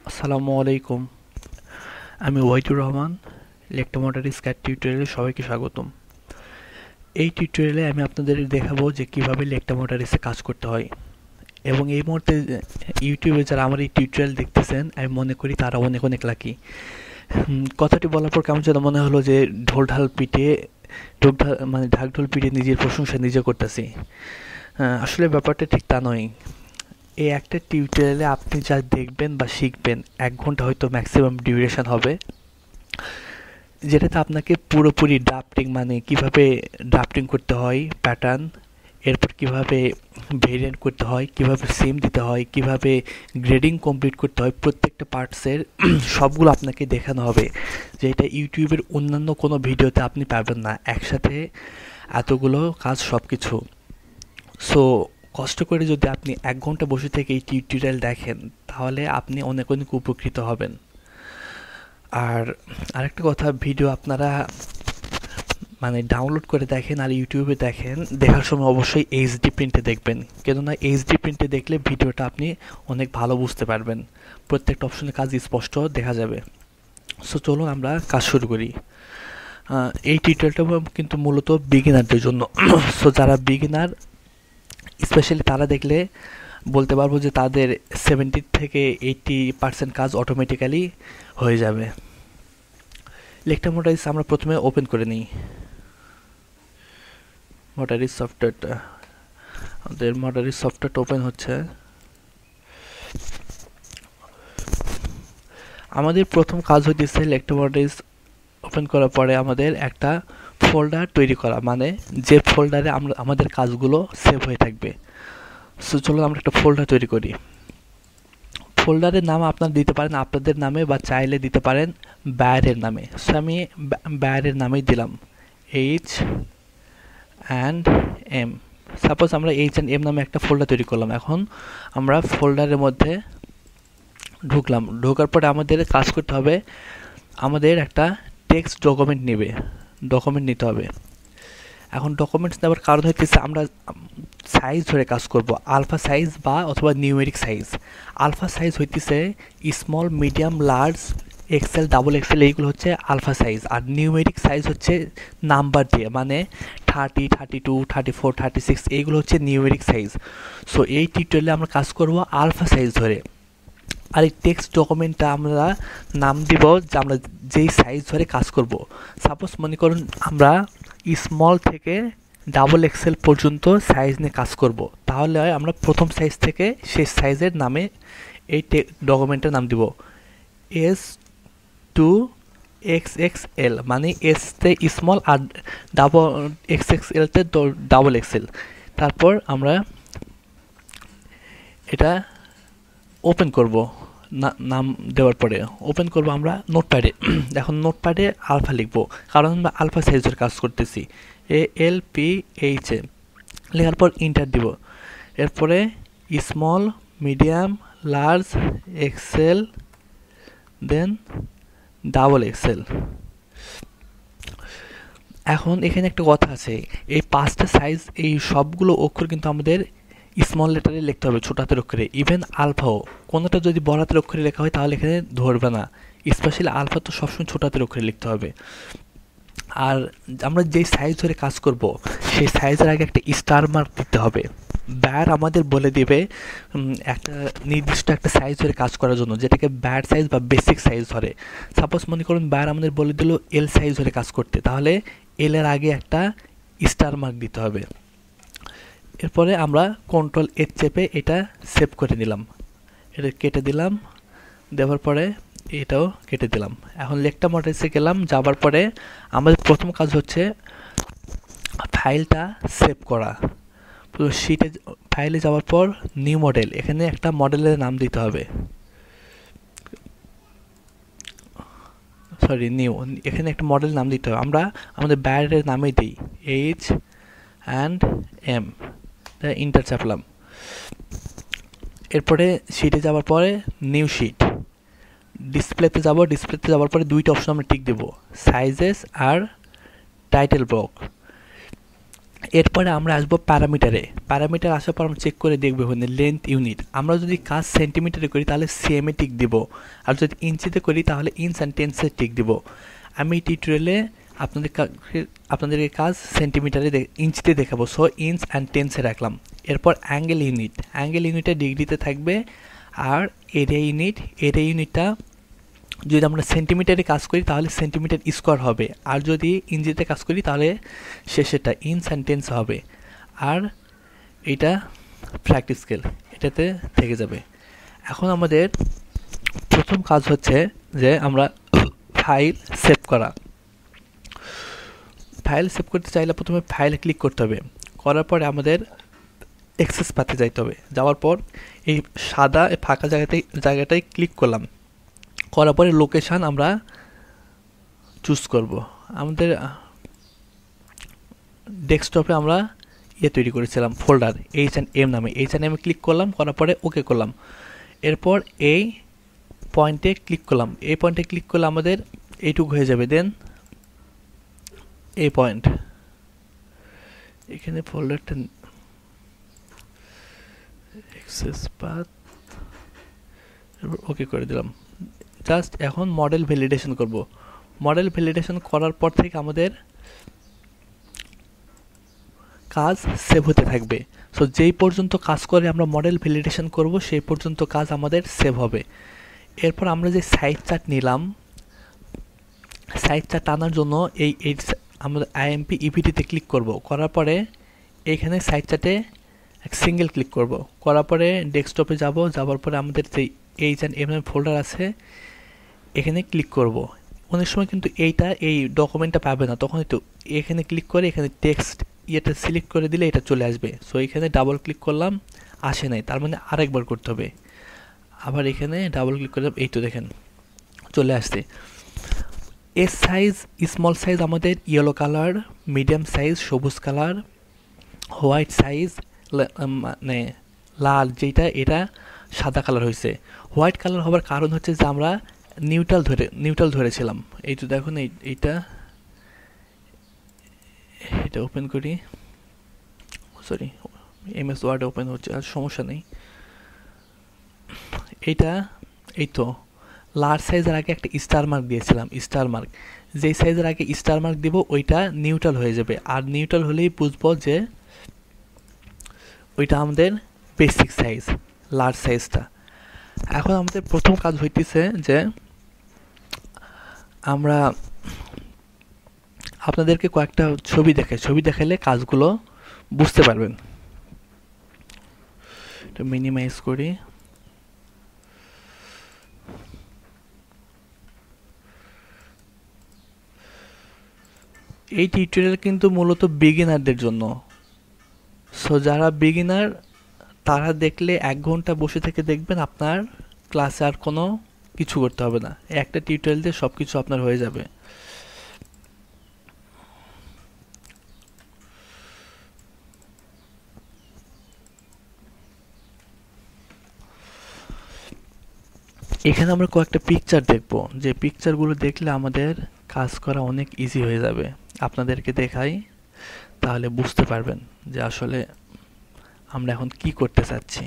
আসসালামু আলাইকুম। আমি ওয়াহিদুর রহমান। ইলেক্ট্রোমোটর স্ক্যাট টিউটোরিয়ালে সবাইকে স্বাগতম। এই টিউটোরিয়ালে আমি আপনাদের দেখাবো যে কিভাবে ইলেক্ট্রোমোটরসে কাজ করতে হয়। এবং এই মুহূর্তে ইউটিউবে যারা আমার এই টিউটোরিয়াল দেখতেছেন, আমি মনে করি তারা অনেক অনেক লাকি। কথাটি বলার পর কেমন যেন মনে হলো যে ঢোল পিটিয়ে মানে ঢাক ঢোল পিটিয়ে নিজের প্রশংসা নিজে করতেছি। আসলে ব্যাপারটা ঠিক তা নয়। এই একটা টিউটোরিয়ালে আপনি যা দেখবেন বা শিখবেন 1 ঘন্টা হয়তো ম্যাক্সিমাম ডিউরেশন হবে, যেটাতে আপনাকে পুরোপুরি ড্রাফটিং মানে কিভাবে ড্রাফটিং করতে হয় প্যাটার্ন, এরপর কিভাবে ভেরিয়েন্ট করতে হয়, কিভাবে সিম দিতে হয়, কিভাবে গ্রেডিং কমপ্লিট করতে হয়, প্রত্যেকটা পার্টসের সবগুলো আপনাকে দেখানো হবে, যেটা ইউটিউবের অন্যান্য কোনো ভিডিওতে আপনি পাবেন না একসাথে এতগুলো কাজ সব কিছু। সো কষ্ট করে যদি আপনি 1 ঘন্টা বসে থেকে এই টিউটোরিয়াল দেখেন, তাহলে আপনি অনেক অনেক উপকৃত হবেন। আর আরেকটা কথা, ভিডিও আপনারা মানে ডাউনলোড করে দেখেন আর ইউটিউবে দেখেন, দেখার সময় অবশ্যই এইচডি প্রিন্টে দেখবেন, কেননা এইচডি প্রিন্টে দেখলে ভিডিওটা আপনি অনেক ভালো বুঝতে পারবেন, প্রত্যেকটা অপশনের কাজ স্পষ্ট দেখা যাবে। সো চলুন আমরা কাজ শুরু করি। এই টিউটোরিয়ালটা কিন্তু মূলত বিগিনারদের জন্য। সো যারা বিগিনার, স্পেশালি তারা দেখলে বলতে পারবো যে তাদের 70 থেকে 80% কাজ অটোমেটিক্যালি হয়ে যাবে। ইলেক্ট্রোমোটাইজ আমরা প্রথমে ওপেন করে নিই। মোটারিজ সফটওয়্যারটা, আমাদের মোটারিজ সফটওয়্যারটা ওপেন হচ্ছে। আমাদের প্রথম কাজ হইতেছে ইলেক্ট্রোমোটারিজ ওপেন করার পরে আমাদের একটা ফোল্ডার তৈরি করা, মানে যে ফোল্ডারে আমরা আমাদের কাজগুলো সেভ হয়ে থাকবে। সো চলো আমরা একটা ফোল্ডার তৈরি করি। ফোল্ডারের নাম আপনারা দিতে পারেন আপনাদের নামে, বা চাইলে দিতে পারেন বায়ারের নামে। সো আমি বায়ারের নামেই দিলাম এইচ অ্যান্ড এম। সাপোজ আমরা এইচ অ্যান্ড এম নামে একটা ফোল্ডার তৈরি করলাম। এখন আমরা ফোল্ডারের মধ্যে ঢুকলাম। ঢোকার পরে আমাদের কাজ করতে হবে, আমাদের একটা টেক্সট ডকুমেন্ট নিতে হবে। এখন ডকুমেন্টস নেওয়ার কারণ হচ্ছে আমরা সাইজ ধরে কাজ করব, আলফা সাইজ বা অথবা নিউমেরিক সাইজ। আলফা সাইজ হইতেছে small, medium, large, XL, double XL, এইগুলো হচ্ছে আলফা সাইজ। আর নিউমেরিক সাইজ হচ্ছে নাম্বার দিয়ে, মানে 30, 32, 34, 36, এইগুলো হচ্ছে নিউমেরিক সাইজ। সো এই টিউটোরিয়ালে আমরা কাজ করব আলফা সাইজ ধরে। আর এই টেক্সট ডকুমেন্টটা আমরা নাম দিব যে আমরা যেই সাইজ ধরে কাজ করব। সাপোজ মনে করুন আমরা স্মল থেকে ডাবল এক্সেল পর্যন্ত সাইজ নিয়ে কাজ করব, তাহলে আমরা প্রথম সাইজ থেকে সেই সাইজের নামে এই ডকুমেন্টের নাম দিব S to X X L, মানে এসতে স্মল আর ডাবল এক্স এক্স এলতে ডাবল এক্সেল। তারপর আমরা এটা ওপেন করব। নাম দেওয়ার পরে ওপেন করব আমরা নোটপ্যাডে। এখন নোটপ্যাডে আলফা লিখব, কারণ আমরা আলফা সাইজের কাজ করতেছি। ALPHA লেখার পর ইন্টার দিব। এরপরে স্মল, মিডিয়াম, লার্জ, এক্সেল, দেন ডাবল এক্সেল। এখন এখানে একটা কথা আছে, এই 5টা সাইজ, এই সবগুলো অক্ষর কিন্তু আমাদের স্মল লেটারে লিখতে হবে, ছোট হাতের অক্ষরে। ইভেন আলফাও, কোনোটা যদি বড় হাতের অক্ষরে লেখা হয় তাহলে এখানে ধরবে না। স্পেশালি আলফা তো সবসময় ছোট হাতের অক্ষরে লিখতে হবে। আর আমরা যেই সাইজ ধরে কাজ করব, সেই সাইজের আগে একটা স্টার মার্ক দিতে হবে। ব্যার আমাদের বলে দিবে একটা নির্দিষ্ট একটা সাইজ ধরে কাজ করার জন্য, যেটাকে ব্যার সাইজ বা বেসিক সাইজ ধরে। সাপোজ মনে করুন ব্যার আমাদের বলে দিল এল সাইজ ধরে কাজ করতে, তাহলে এল এর আগে একটা স্টার মার্ক দিতে হবে। এরপরে আমরা কন্ট্রোল এর চেপে এটা সেভ করে নিলাম, এটা কেটে দিলাম, দেওয়ার পরে এটাও কেটে দিলাম। এখন লেকটা মডেলসে গেলাম, যাবার পরে আমাদের প্রথম কাজ হচ্ছে ফাইলটা সেভ করা। শিটে ফাইলে যাওয়ার পর নিউ মডেল, এখানে একটা মডেলের নাম দিতে হবে। এখানে একটা মডেল নাম দিতে হবে। আমরা আমাদের ব্যারের নামে দিই এইচ অ্যান্ড এম, ইন্টার চাপলাম। এরপরে শিটে যাওয়ার পরে নিউ শিট, ডিসপ্লেতে যাওয়ার পরে দুইটা অপশন আমরা টিক দেব, সাইজেস আর টাইটেল ব্লক। এরপরে আমরা আসবো প্যারামিটারে। প্যারামিটার আসার পর আমরা চেক করে দেখবো ওখানে লেন্থ ইউনিট। আমরা যদি কাজ সেন্টিমিটারে করি তাহলে সিএমে টিক দিব, আর যদি ইঞ্চিতে করি তাহলে ইঞ্চ অ্যান্ড টেন্সে টিক দিব। আমি টিউটোরিয়ালে আপনাদেরকে কাজ সেন্টিমিটারে ইঞ্চিতে দেখাবো, সো ইঞ্চ অ্যান্ড টেন্সে রাখলাম। এরপর অ্যাঙ্গেল ইউনিট, অ্যাঙ্গেল ইউনিটটা ডিগ্রিতে থাকবে। আর এরিয়া ইউনিটটা যদি আমরা সেন্টিমিটারে কাজ করি তাহলে সেন্টিমিটার স্কোয়ার হবে, আর যদি ইঞ্চিতে কাজ করি তাহলে শেষেরটা ইঞ্চ অ্যান্ড টেন্স হবে। আর এটা প্র্যাকটিস স্কেল, এটাতে থেকে যাবে। এখন আমাদের প্রথম কাজ হচ্ছে যে আমরা ফাইল সেভ করা। ফাইল সেভ করতে চাইলে প্রথমে ফাইলে ক্লিক করতে হবে, করার পরে আমাদের এক্সেস পাতে যাইতে হবে। যাওয়ার পর এই সাদা ফাঁকা জায়গাটায় ক্লিক করলাম, করার পরে লোকেশান আমরা চুজ করব। আমাদের ডেস্কটপে আমরা তৈরি করেছিলাম ফোল্ডার H&M নামে, H&M ক্লিক করলাম, করার পরে ওকে করলাম। এরপর এই পয়েন্টে ক্লিক করলাম, এই পয়েন্টে ক্লিক করলে আমাদের এইটুকু হয়ে যাবে। দেন এই পয়েন্ট, এখানে ফোল্ডারটা এক্সেস পাথ ওকে করে দিলাম। জাস্ট এখন মডেল ভ্যালিডেশন করব। মডেল ভ্যালিডেশন করার পর থেকে আমাদের কাজ সেভ হতে থাকবে। সো যেই পর্যন্ত কাজ করে আমরা মডেল ভ্যালিডেশন করব সেই পর্যন্ত কাজ আমাদের সেভ হবে। এরপর আমরা যে সাইজ চার্ট নিলাম, সাইজ চার্ট আনার জন্য এই আমরা আইএমপি ইভিটিতে ক্লিক করব, করার পরে এইখানে সাইজ চার্টে এক সিঙ্গেল ক্লিক করব, করার পরে ডেস্কটপে যাব, যাওয়ার পরে আমাদের যে H&M ফোল্ডার আছে এখানে ক্লিক করব। অনেক সময় কিন্তু এই ডকুমেন্টটা পাবে না, তখন তো এখানে ক্লিক করে এখানে টেক্সট এটা সিলেক্ট করে দিলে এটা চলে আসবে। সো এখানে ডাবল ক্লিক করলাম, আসে নাই, তার মানে আরেকবার করতে হবে। আবার এখানে ডাবল ক্লিক করলাম, এই তো দেখেন চলে আসছে। এর সাইজ, স্মল সাইজ আমাদের ইয়েলো কালার, মিডিয়াম সাইজ সবুজ কালার, হোয়াইট সাইজ মানে লাল যেটা এটা সাদা কালার হয়েছে। হোয়াইট কালার হওয়ার কারণ হচ্ছে যে আমরা নিউট্রাল ধরেছিলাম। এই তো দেখুন এইটা ওপেন করি, সরি MS ওয়ার্ড ওপেন হচ্ছে, আর সমস্যা নেই। এই তো লার্জ সাইজের আগে একটা স্টার মার্ক দিয়েছিলাম, স্টার মার্ক। যেই সাইজের আগে স্টার মার্ক দিব ওইটা নিউট্রাল হয়ে যাবে, আর নিউট্রাল হলেই বুঝবো যে ওইটা আমাদের বেসিক সাইজ, লার্জ সাইজটা। এখন আমাদের প্রথম কাজ হইতেছে যে আমরা আপনাদেরকে কয়েকটা ছবি দেখালে কাজগুলো বুঝতে পারবেন। এটা মিনিমাইজ করি। এই টিউটোরিয়াল কিন্তু মূলত বিগিনারদের জন্য। সো যারা বিগিনার তারা দেখলে 1 ঘন্টা বসে থেকে দেখবেন, আপনার ক্লাসে আর কোনো কিছু করতে হবে না, একটা টিউটোরিয়াল দিয়ে সব কিছু আপনার হয়ে যাবে। এখানে আমরা কয়েকটা পিকচার দেখব, যে পিকচারগুলো দেখলে আমাদের কাজ করা অনেক ইজি হয়ে যাবে। আপনাদেরকে দেখাই, তাহলে বুঝতে পারবেন যে আসলে আমরা এখন কি করতে চাচ্ছি।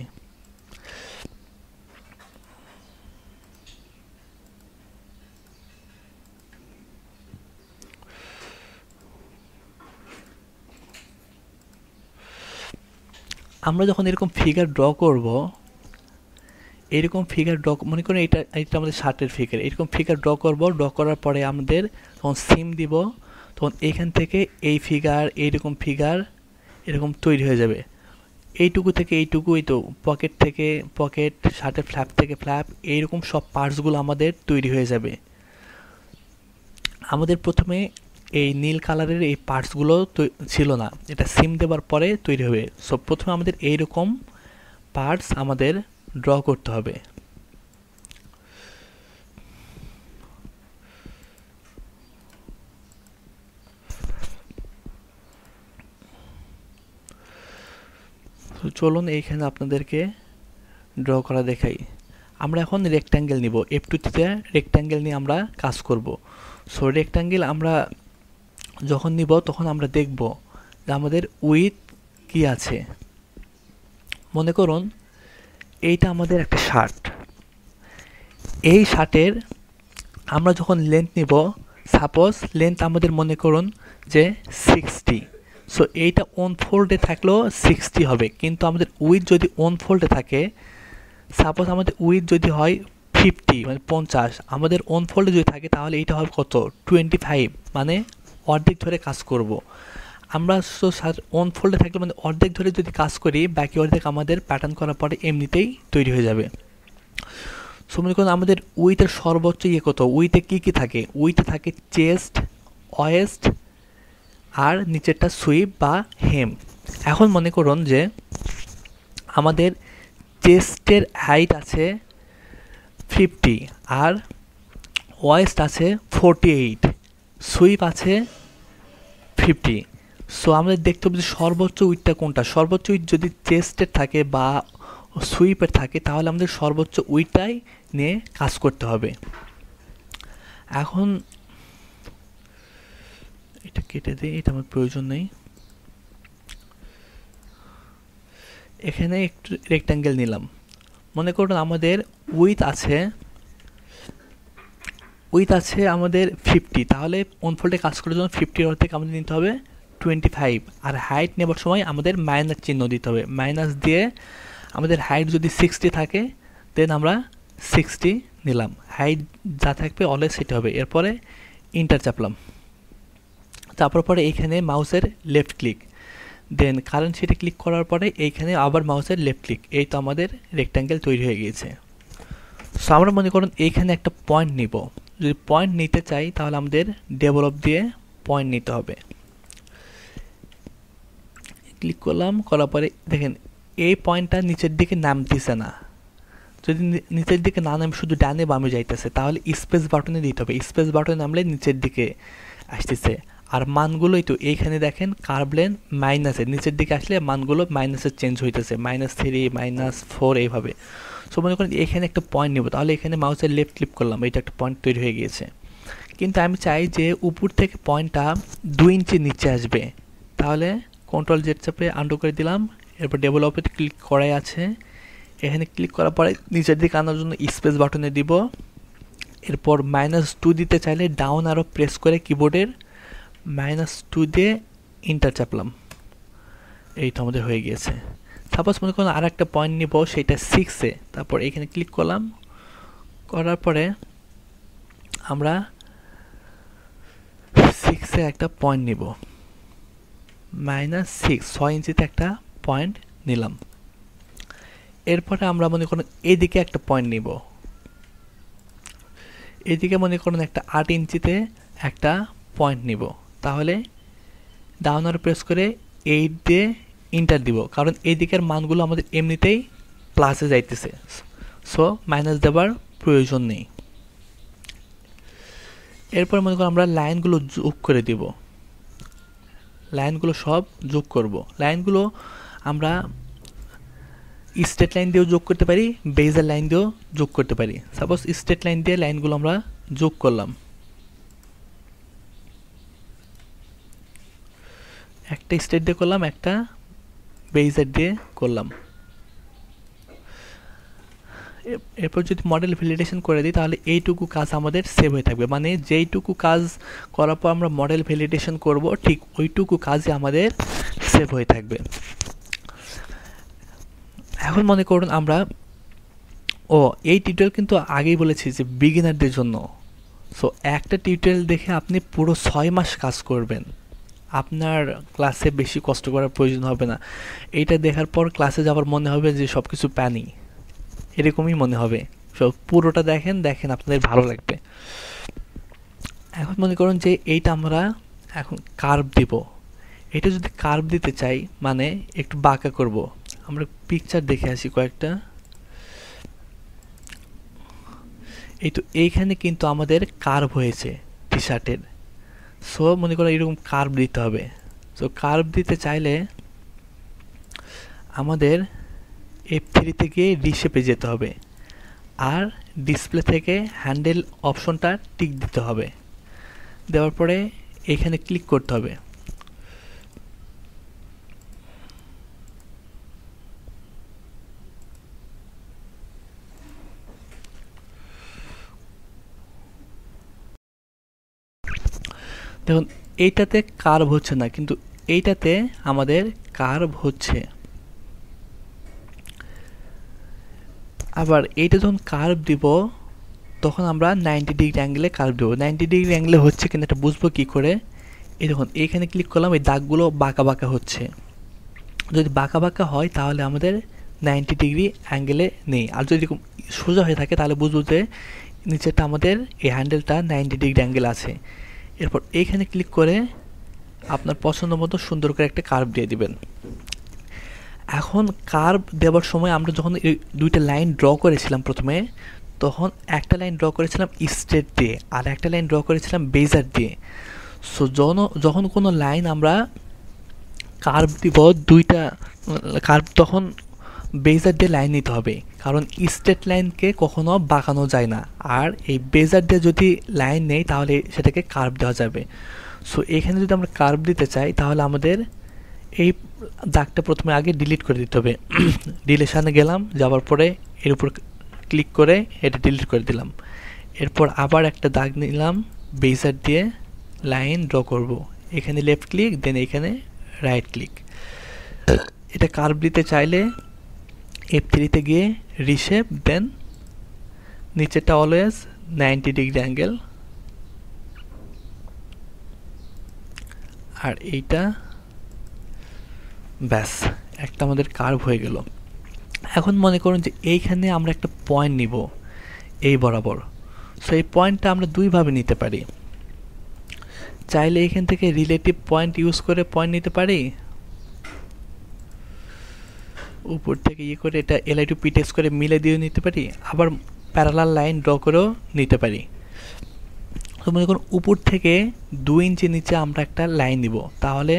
আমরা যখন এরকম ফিগার ড্র করব, এরকম ফিগার ড্র মনে করেন এটা আমাদের শার্টের ফিগার, এরকম ফিগার ড্র করব। ড্র করার পরে আমাদের তখন সিম দিব, তখন এখান থেকে এই ফিগার, এইরকম ফিগার এরকম তৈরি হয়ে যাবে। এইটুকু থেকে এইটুকু, এই তো পকেট থেকে পকেট, শার্টের ফ্ল্যাপ থেকে ফ্ল্যাপ, এইরকম সব পার্টসগুলো আমাদের তৈরি হয়ে যাবে। আমাদের প্রথমে এই নীল কালারের এই পার্টসগুলো ছিল না, এটা সিম দেওয়ার পরে তৈরি হবে। সো প্রথমে আমাদের এইরকম পার্টস আমাদের ড্র করতে হবে। তো চলুন এইখানে আপনাদেরকে ড্র করা দেখাই। আমরা এখন রেক্ট্যাঙ্গেল নিব, F2 রেক্ট্যাঙ্গেল নিয়ে আমরা কাজ করব। সো রেক্ট্যাঙ্গেল আমরা যখন নিব তখন আমরা দেখব যে আমাদের উইথ কি আছে। মনে করুন এইটা আমাদের একটা শার্ট, এই শার্টের আমরা যখন লেন্থ নিব, সাপোজ লেন্থ আমাদের মনে করুন যে 60, সো এইটা ওন ফোল্ডে থাকলেও 60 হবে, কিন্তু আমাদের উইথ যদি ওন ফোল্ডে থাকে, সাপোজ আমাদের উইথ যদি হয় 50 মানে 50, আমাদের ওন ফোল্ডে যদি থাকে তাহলে এইটা হবে কত 25, মানে অর্ধেক ধরে কাজ করব। আমরা ওন ফোল্ডে থাকলে মানে অর্ধেক ধরে যদি কাজ করি, বাকি অর্ধেক আমাদের প্যাটার্ন করার পরে এমনিতেই তৈরি হয়ে যাবে। সো মনে করুন আমাদের উইথের সর্বোচ্চ কত, উইথে কি কি থাকে, উইথে থাকে চেস্ট, ওয়েস্ট আর নিচেরটা সুইপ বা হেম। এখন মনে করুন যে আমাদের চেস্টের হাইট আছে 50 আর ওয়েস্ট আছে 48, সুইপ আছে 50। সো আমাদের দেখতে হবে যে সর্বোচ্চ উইথটা কোনটা। সর্বোচ্চ উইথ যদি চেস্টের থাকে বা সুইপের থাকে তাহলে আমাদের সর্বোচ্চ উইথটাই নিয়ে কাজ করতে হবে। এখন এটা কেটে দিই, এটা আমার প্রয়োজন নেই। এখানে একটু রেক্ট্যাঙ্গেল নিলাম। মনে করুন আমাদের উইথ আছে আমাদের 50, তাহলে অনফোল্ডে কাজ করার জন্য 50 অর্ধেক আমাদের নিতে হবে 25, আর হাইট নেবার সময় আমাদের মাইনাস চিহ্ন দিতে হবে। মাইনাস দিয়ে আমাদের হাইট যদি 60 থাকে দেন আমরা 60 নিলাম, হাইট যা থাকবে অলওয়েজ সেটা হবে। এরপরে ইন্টার চাপলাম, তারপর পরে এইখানে মাউসের লেফট ক্লিক, দেন কারেন্ট শিটে ক্লিক করার পরে এইখানে আবার মাউসের লেফট ক্লিক, এই তো আমাদের রেক্ট্যাঙ্গেল তৈরি হয়ে গিয়েছে। সো আমরা মনে করুন এইখানে একটা পয়েন্ট নিব, যদি পয়েন্ট নিতে চাই তাহলে আমাদের ডেভেলপ দিয়ে পয়েন্ট নিতে হবে। ক্লিক করলাম, করার পরে দেখেন এই পয়েন্টটা নিচের দিকে নামতেছে না। যদি নিচের দিকে না নামে শুধু ডানে বামে যাইতেছে তাহলে স্পেস বাটনে দিতে হবে, স্পেস বাটনে নামলে নিচের দিকে আসতেছে। আর মানগুলোই তো এইখানে দেখেন কার্ভ লেন মাইনাসের নিচের দিকে আসলে মানগুলো মাইনাসের চেঞ্জ হইতেছে, -3 -4 এইভাবে। সো মনে করেন এখানে একটা পয়েন্ট নেব, তাহলে এখানে মাউসের লেফট ক্লিক করলাম, এটা একটা পয়েন্ট তৈরি হয়ে গিয়েছে। কিন্তু আমি চাই যে উপর থেকে পয়েন্টটা 2 ইঞ্চি নিচে আসবে, তাহলে কন্ট্রোল জেড চাপে আন্ডু করে দিলাম। এরপর ডেভেলপে ক্লিক করাই আছে, এখানে ক্লিক করার পরে নিচের দিকে আনার জন্য স্পেস বাটনে দিব। এরপর -2 দিতে চাইলে ডাউন আরও প্রেস করে কিবোর্ডের -2 দিয়ে ইন্টার চাপলাম, এই তো আমাদের হয়ে গিয়েছে। সাপোজ মনে করুন আর একটা পয়েন্ট নিব, সেটা 6-এ, তারপর এখানে ক্লিক করলাম, করার পরে আমরা 6-এ একটা পয়েন্ট নিব, -6 6 ইঞ্চিতে একটা পয়েন্ট নিলাম। এরপরে আমরা মনে করুন এদিকে একটা পয়েন্ট নিব, এদিকে মনে করুন একটা 8 ইঞ্চিতে একটা পয়েন্ট নিব, তাহলে ডাউন আর প্রেস করে 8 দিয়ে ইন্টার দিব, কারণ এই দিকের মানগুলো আমাদের এমনিতেই প্লাসে যাইতেছে, সো মাইনাস দেবার প্রয়োজন নেই। এরপর মনে করুন আমরা লাইনগুলো যোগ করে দিব, লাইনগুলো সব যোগ করব। লাইনগুলো আমরা স্ট্রেট লাইন দিয়েও যোগ করতে পারি, বেজার লাইন দিয়েও যোগ করতে পারি। সাপোজ স্ট্রেট লাইন দিয়ে লাইনগুলো আমরা যোগ করলাম, একটা স্ট্রেট দিয়ে করলাম, একটা বেজার দিয়ে করলাম। এরপর যদি মডেল ভ্যালিডেশন করে দিই তাহলে এইটুকু কাজ আমাদের সেভ হয়ে থাকবে, মানে যেইটুকু কাজ করার পর আমরা মডেল ভ্যালিডেশন করব ঠিক ওইটুকু কাজই আমাদের সেভ হয়ে থাকবে। এখন মনে করুন আমরা এই টিউটোরিয়াল কিন্তু আগেই বলেছি যে বিগিনারদের জন্য। সো একটা টিউটোরিয়াল দেখে আপনি পুরো 6 মাস কাজ করবেন, আপনার ক্লাসে বেশি কষ্ট করার প্রয়োজন হবে না। এইটা দেখার পর ক্লাসে যাওয়ার মনে হবে যে সব কিছু প্যানি, এরকমই মনে হবে। সব পুরোটা দেখেন আপনাদের ভালো লাগবে। এখন মনে করুন যে এইটা আমরা এখন কার্ভ দিব, এটা যদি কার্ভ দিতে চাই মানে একটু বাঁকা করব, আমরা পিকচার দেখে আসি কয়েকটা। এই তো এইখানে কিন্তু আমাদের কার্ভ হয়েছে টি শার্টের, সো মনে করো এরকম কার্ভ দিতে হবে। সো কার্ভ দিতে চাইলে আমাদের F3 থেকে রিশেপে যেতে হবে, আর ডিসপ্লে থেকে হ্যান্ডেল অপশনটা টিক দিতে হবে, দেওয়ার পরে এখানে ক্লিক করতে হবে। দেখুন এইটাতে কার্ভ হচ্ছে না, কিন্তু এইটাতে আমাদের কার্ভ হচ্ছে। আবার এইটা যখন কার্ভ দিব তখন আমরা 90 ডিগ্রি অ্যাঙ্গেলে কার্ভ দেবো। 90 ডিগ্রি অ্যাঙ্গেলে হচ্ছে কিন্তু এটা বুঝবো কী করে? এই দেখুন এইখানে ক্লিক করলাম, এই দাগগুলো বাঁকা বাঁকা হচ্ছে। যদি বাঁকা বাঁকা হয় তাহলে আমাদের 90 ডিগ্রি অ্যাঙ্গেলে নেই। আর যদি সোজা হয়ে থাকে তাহলে বুঝবো যে নিচেটা আমাদের এই হ্যান্ডেলটা 90 ডিগ্রি অ্যাঙ্গেল আছে। এরপর এইখানে ক্লিক করে আপনার পছন্দ মতো সুন্দর করে একটা কার্ভ দিয়ে দিবেন। এখন কার্ভ দেওয়ার সময় আমরা যখন এই দুইটা লাইন ড্র করেছিলাম প্রথমে, তখন একটা লাইন ড্র করেছিলাম স্ট্রেট দিয়ে আর একটা লাইন ড্র করেছিলাম বেজার দিয়ে। সো যখন কোনো লাইন আমরা কার্ভ দিব, দুইটা কার্ভ তখন বেজার দিয়ে লাইন নিতে হবে, কারণ স্ট্রেট লাইনকে কখনো বাঁকানো যায় না। আর এই বেজার দিয়ে যদি লাইন নেই তাহলে সেটাকে কার্ভ দেওয়া যাবে। সো এখানে যদি আমরা কার্ভ দিতে চাই তাহলে আমাদের এই দাগটা প্রথমে আগে ডিলিট করে দিতে হবে। ডিলেশানে গেলাম, যাওয়ার পরে এর উপর ক্লিক করে এটা ডিলিট করে দিলাম। এরপর আবার একটা দাগ নিলাম, বেজার দিয়ে লাইন ড্র করব। এখানে লেফট ক্লিক, দেন এখানে রাইট ক্লিক। এটা কার্ভ দিতে চাইলে F3-তে গিয়ে রিশেপ, দেন নিচেটা অলওয়েজ 90 ডিগ্রি অ্যাঙ্গেল, আর এইটা ব্যাস একটা আমাদের কার্ভ হয়ে গেল। এখন মনে করুন যে এইখানে আমরা একটা পয়েন্ট নিব এই বরাবর। সো এই পয়েন্টটা আমরা দুইভাবে নিতে পারি। চাইলে এখান থেকে রিলেটিভ পয়েন্ট ইউজ করে পয়েন্ট নিতে পারি, উপর থেকে ইয়ে করে এটা এলআই টু পি টেক্সট করে মিলে দিয়ে নিতে পারি, আবার প্যারালাল লাইন ড্র করেও নিতে পারি। তো মনে করুন উপর থেকে 2 ইঞ্চি নিচে আমরা একটা লাইন দিব, তাহলে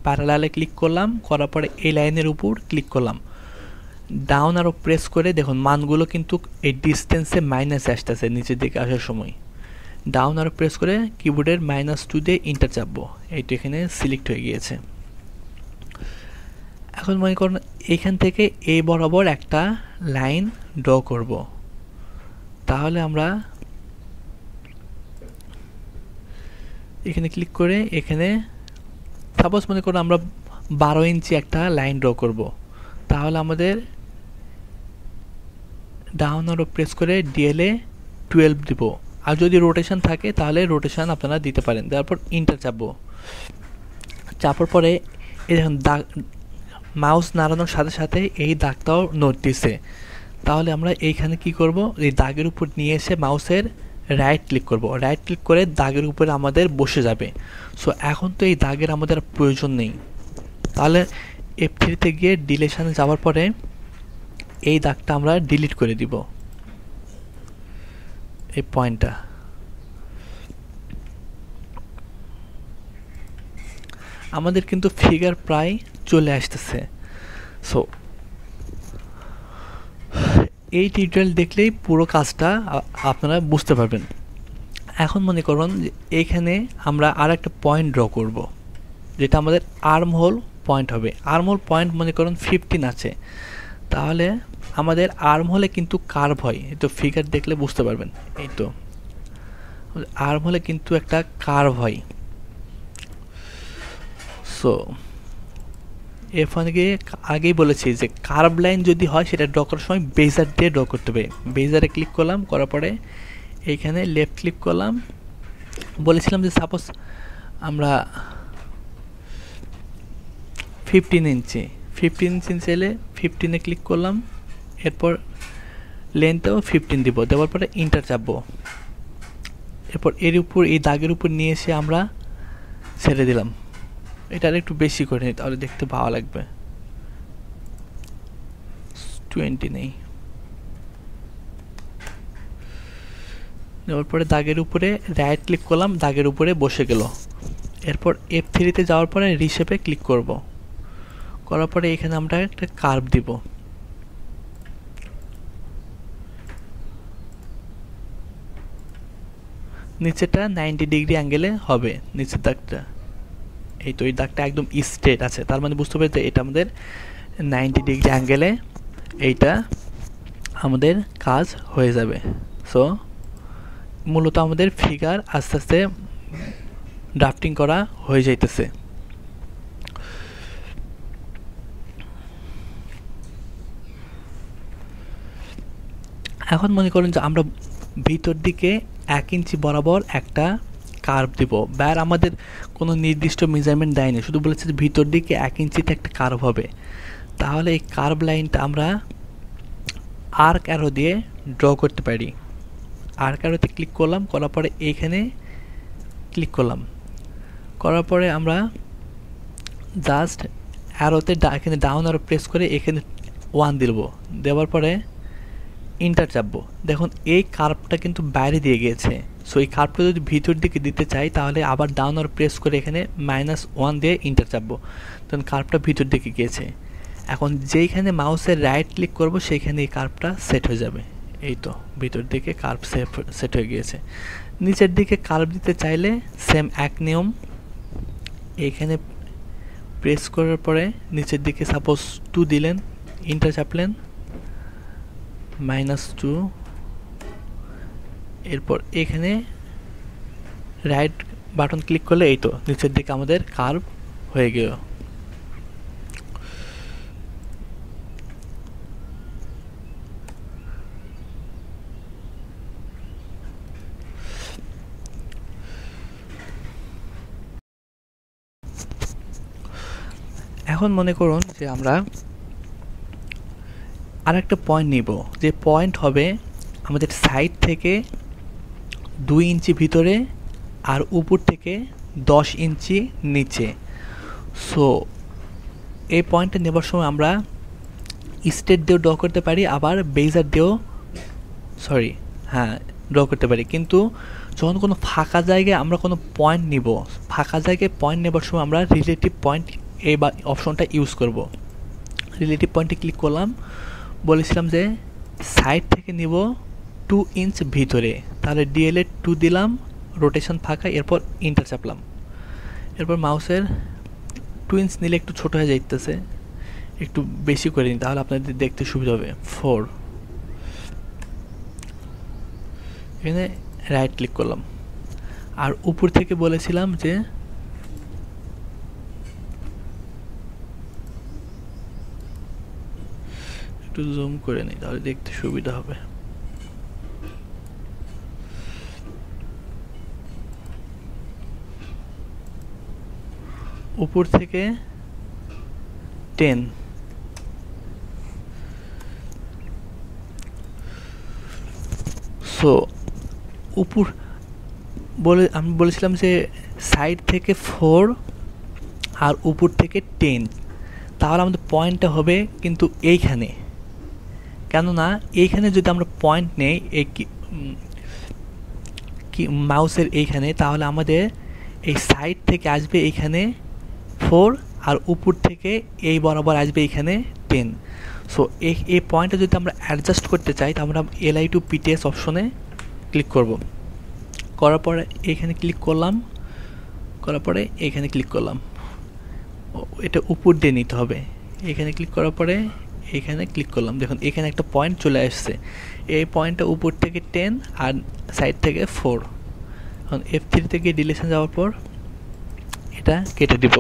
প্যারালালে ক্লিক করলাম, করার পরে এই লাইনের উপর ক্লিক করলাম, ডাউন আরও প্রেস করে দেখুন মানগুলো কিন্তু এই ডিস্টেন্সে মাইনাসে আসতেছে নিচের দিকে আসার সময়। ডাউন আরও প্রেস করে কিবোর্ডের -2 দিয়ে ইন্টার চাপবো, এইটা এখানে সিলেক্ট হয়ে গিয়েছে। এখন মনে করুন এইখান থেকে এই বরাবর একটা লাইন ড্র করব, তাহলে আমরা এখানে ক্লিক করে এখানে সাপোজ মনে করুন আমরা 12 ইঞ্চি একটা লাইন ড্র করব, তাহলে আমাদের ডাউন আরও প্রেস করে ডিএলএ 12 দিব। আর যদি রোটেশন থাকে তাহলে রোটেশন আপনারা দিতে পারেন। তারপর ইন্টার চাপবো, চাপার পরে এই দেখুন দাগ, মাউস নাড়ানোর সাথে সাথে এই দাগটাও নোট দিছে। তাহলে আমরা এইখানে কি করব, এই দাগের উপর নিয়ে এসে মাউসের রাইট ক্লিক করব, রাইট ক্লিক করে দাগের উপরে আমাদের বসে যাবে। সো এখন তো এই দাগের আমাদের প্রয়োজন নেই, তাহলে F3-তে গিয়ে ডিলেশানে যাওয়ার পরে এই দাগটা আমরা ডিলিট করে দিব, এই পয়েন্টটা। আমাদের কিন্তু ফিগার প্রায় চলে আসতেছে। সো এই টিউটোরিয়াল দেখলেই পুরো কাজটা আপনারা বুঝতে পারবেন। এখন মনে করুন যে এইখানে আমরা আর একটা পয়েন্ট ড্র করব, যেটা আমাদের আর্ম হোল পয়েন্ট হবে। আর্ম হোল পয়েন্ট মনে করুন 15 আছে, তাহলে আমাদের আর্ম হোলে কিন্তু কার্ভ হয়, এই তো ফিগার দেখলে বুঝতে পারবেন। এই তো আর্ম হোলে কিন্তু একটা কার্ভ হয়। সো F1-কে আগেই বলেছি যে কার্ভ লাইন যদি হয় সেটা ড্র করার সময় বেজার দিয়ে ড্র করতে হবে। বেজারে ক্লিক করলাম, করার পরে এইখানে লেফট ক্লিক করলাম, বলেছিলাম যে সাপোজ আমরা 15 ইঞ্চি চাইলে 15-এ ক্লিক করলাম, এরপর লেন্থটাও 15 দিব, দেওয়ার পরে ইন্টার চাপবো। এরপর এর উপর এই দাগের উপর নিয়ে এসে আমরা ছেড়ে দিলাম। এটা আর একটু বেশি করে নিই তাহলে দেখতে ভালো লাগবে। 20 নেই, দেওয়ার পরে দাগের উপরে রাইট ক্লিক করলাম, দাগের উপরে বসে গেল। এরপর F3-তে যাওয়ার পরে রিশেপে ক্লিক করব, করার পরে এখানে আমরা একটা কার্ভ দিব। নিচেটা 90 ডিগ্রি অ্যাঙ্গেলে হবে, নিচের দাগটা। এই তো এই দাগটা একদম স্ট্রেট আছে, তার মানে বুঝতে পারছি এটা আমাদের 90 ডিগ্রি অ্যাঙ্গেলে এইটা আমাদের কাজ হয়ে যাবে। সো মূলত আমাদের ফিগার আস্তে আস্তে ড্রাফটিং করা হয়ে যাইতেছে। এখন মনে করেন যে আমরা ভিতর দিকে 1 ইঞ্চি বরাবর একটা কার্ভ দিব, আর আমাদের কোনো নির্দিষ্ট মেজারমেন্ট দেয়নি, শুধু বলেছে যে ভিতর দিকে 1 ইঞ্চিতে একটা কার্ভ হবে। তাহলে এই কার্ভ লাইনটা আমরা আর্ক অ্যারো দিয়ে ড্র করতে পারি। আর্ক অ্যারোতে ক্লিক করলাম, করার পরে এইখানে ক্লিক করলাম, করার পরে আমরা জাস্ট অ্যারোতে এখানে ডাউন অ্যারো প্রেস করে এখানে 1 দিব, দেওয়ার পরে ইন্টার চাপবো। দেখুন এই কার্ভটা কিন্তু বাইরে দিয়ে গিয়েছে। সো এই কার্ভটা যদি ভিতর দিকে দিতে চাই তাহলে আবার ডাউন আর প্রেস করে এখানে -1 দিয়ে ইন্টার চাপবো, তখন কার্ভটা ভিতর দিকে গিয়েছে। এখন যেইখানে মাউসের রাইট ক্লিক করব সেইখানে এই কার্ভটা সেট হয়ে যাবে। এই তো ভিতর দিকে কার্ভ সেট হয়ে গিয়েছে। নিচের দিকে কার্ভ দিতে চাইলে সেম এক নিয়ম, এইখানে প্রেস করার পরে নিচের দিকে সাপোজ 2 দিলেন, ইন্টার চাপলেন, -2, এরপর এখানে রাইট বাটন ক্লিক করলে এই তো নিচের দিকে আমাদের কার্ভ হয়ে গেল। এখন মনে করুন যে আমরা আরেকটা পয়েন্ট নিব, যে পয়েন্ট হবে আমাদের সাইড থেকে 2 ইঞ্চি ভিতরে আর উপর থেকে 10 ইঞ্চি নিচে। সো এই পয়েন্টটা নেবার সময় আমরা স্টেট দিয়েও ড্র করতে পারি, আবার বেজার দিয়েও ড্র করতে পারি। কিন্তু যখন কোনো ফাঁকা জায়গায় আমরা কোনো পয়েন্ট নিব, ফাঁকা জায়গায় পয়েন্ট নেবার সময় আমরা রিলেটিভ পয়েন্ট এই অপশনটা ইউজ করব। রিলেটিভ পয়েন্টে ক্লিক করলাম, বলেছিলাম যে সাইড থেকে নিব 2 ইঞ্চ ভিতরে, তাহলে ডিএলএ 2 দিলাম, রোটেশন ফাঁকা, এরপর ইন্টার চাপলাম। এরপর মাউসের 2 ইঞ্চ নিলে একটু ছোট হয়ে যাইতেছে, একটু বেশি করে নিন তাহলে আপনাদের দেখতে সুবিধা হবে। 4, এখানে রাইট ক্লিক করলাম। আর উপর থেকে বলেছিলাম যে একটু জুম করে নিই তাহলে দেখতে সুবিধা হবে। উপর থেকে 10, সো উপর আমি বলেছিলাম যে সাইড থেকে 4 আর উপর থেকে 10, তাহলে আমাদের পয়েন্টটা হবে কিন্তু এইখানে। কেননা এইখানে যদি আমরা পয়েন্ট নেই মাউসের এইখানে, তাহলে আমাদের এই সাইড থেকে আসবে এইখানে 4 আর উপর থেকে এই বরাবর আসবে এইখানে 10। সো এই পয়েন্টটা যদি আমরা অ্যাডজাস্ট করতে চাই তাহলে আমরা এলআই টু পিটিএস অপশনে ক্লিক করব, করার পরে এইখানে ক্লিক করলাম, করার পরে এইখানে ক্লিক করলাম, এটা উপর দিয়ে নিতে হবে। এখানে ক্লিক করার পরে এখানে ক্লিক করলাম, দেখুন এখানে একটা পয়েন্ট চলে আসছে। এই পয়েন্টটা উপর থেকে 10 আর সাইড থেকে 4। এখন F3 থেকে ডিলিশন যাওয়ার পর এটা কেটে দিব।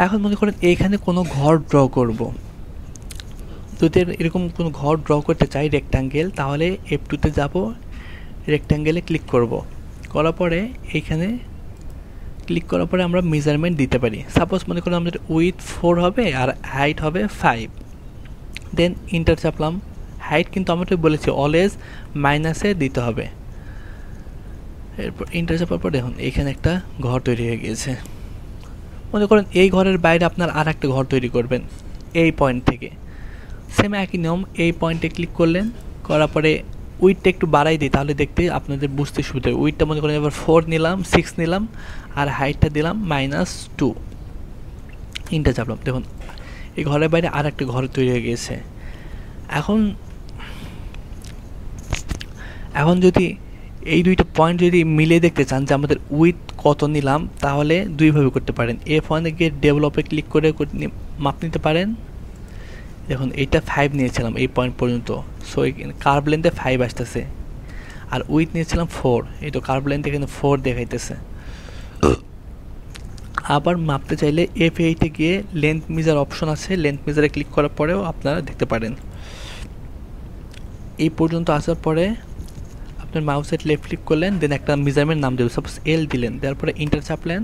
এখন মনে করেন এইখানে কোনো ঘর ড্র করব, যদি এরকম কোনো ঘর ড্র করতে চাই রেক্ট্যাঙ্গেল, তাহলে F2 তে যাব, রেক্ট্যাঙ্গেলে ক্লিক করব, করার পরে এইখানে ক্লিক করার পরে আমরা মেজারমেন্ট দিতে পারি। সাপোজ মনে করেন আমাদের উইথ 4 হবে আর হাইট হবে 5, দেন ইন্টার চাপলাম। হাইট কিন্তু আমরা বলেছি অলওয়েজ মাইনাসে দিতে হবে। এরপর ইন্টার চাপার পর দেখুন এখানে একটা ঘর তৈরি হয়ে গিয়েছে। মনে করেন এই ঘরের বাইরে আপনার আর একটা ঘর তৈরি করবেন এই পয়েন্ট থেকে, সেম একই নিয়ম। এই পয়েন্টে ক্লিক করলেন, করার পরে উইথটা একটু বাড়াই দিই তাহলে দেখতে আপনাদের বুঝতে সুবিধা হবে। উইথটা মনে করেন এবার 4 নিলাম, 6 নিলাম, আর হাইটটা দিলাম -2, ইন্টার চাপলাম। দেখুন এই ঘরের বাইরে আর একটা ঘর তৈরি হয়ে গিয়েছে। এখন যদি এই দুইটা পয়েন্ট যদি মিলে দেখতে চান যে আমাদের উইথ কত নিলাম, তাহলে দুইভাবে করতে পারেন। F1 গিয়ে ডেভেলপে ক্লিক করে মাপ নিতে পারেন। দেখুন এইটা 5 নিয়েছিলাম এই পয়েন্ট পর্যন্ত, সো কার্ভ লেন্থে 5 আসতেছে। আর উইথ নিয়েছিলাম 4। এই তো কার্ভ লেন্থ এখানে 4 দেখাইতেছে। আবার মাপতে চাইলে F8 এ গিয়ে লেন্থ মেজার অপশন আছে, লেন্থ মেজারে ক্লিক করার পরেও আপনারা দেখতে পারেন। এই পর্যন্ত আসার পরে আপনার মাউসের লেফট ক্লিক করলেন, দেন একটা মেজারমেন্ট নাম দেবেন, সাপোজ L দিলেন, দেওয়ার পরে ইন্টার চাপলেন।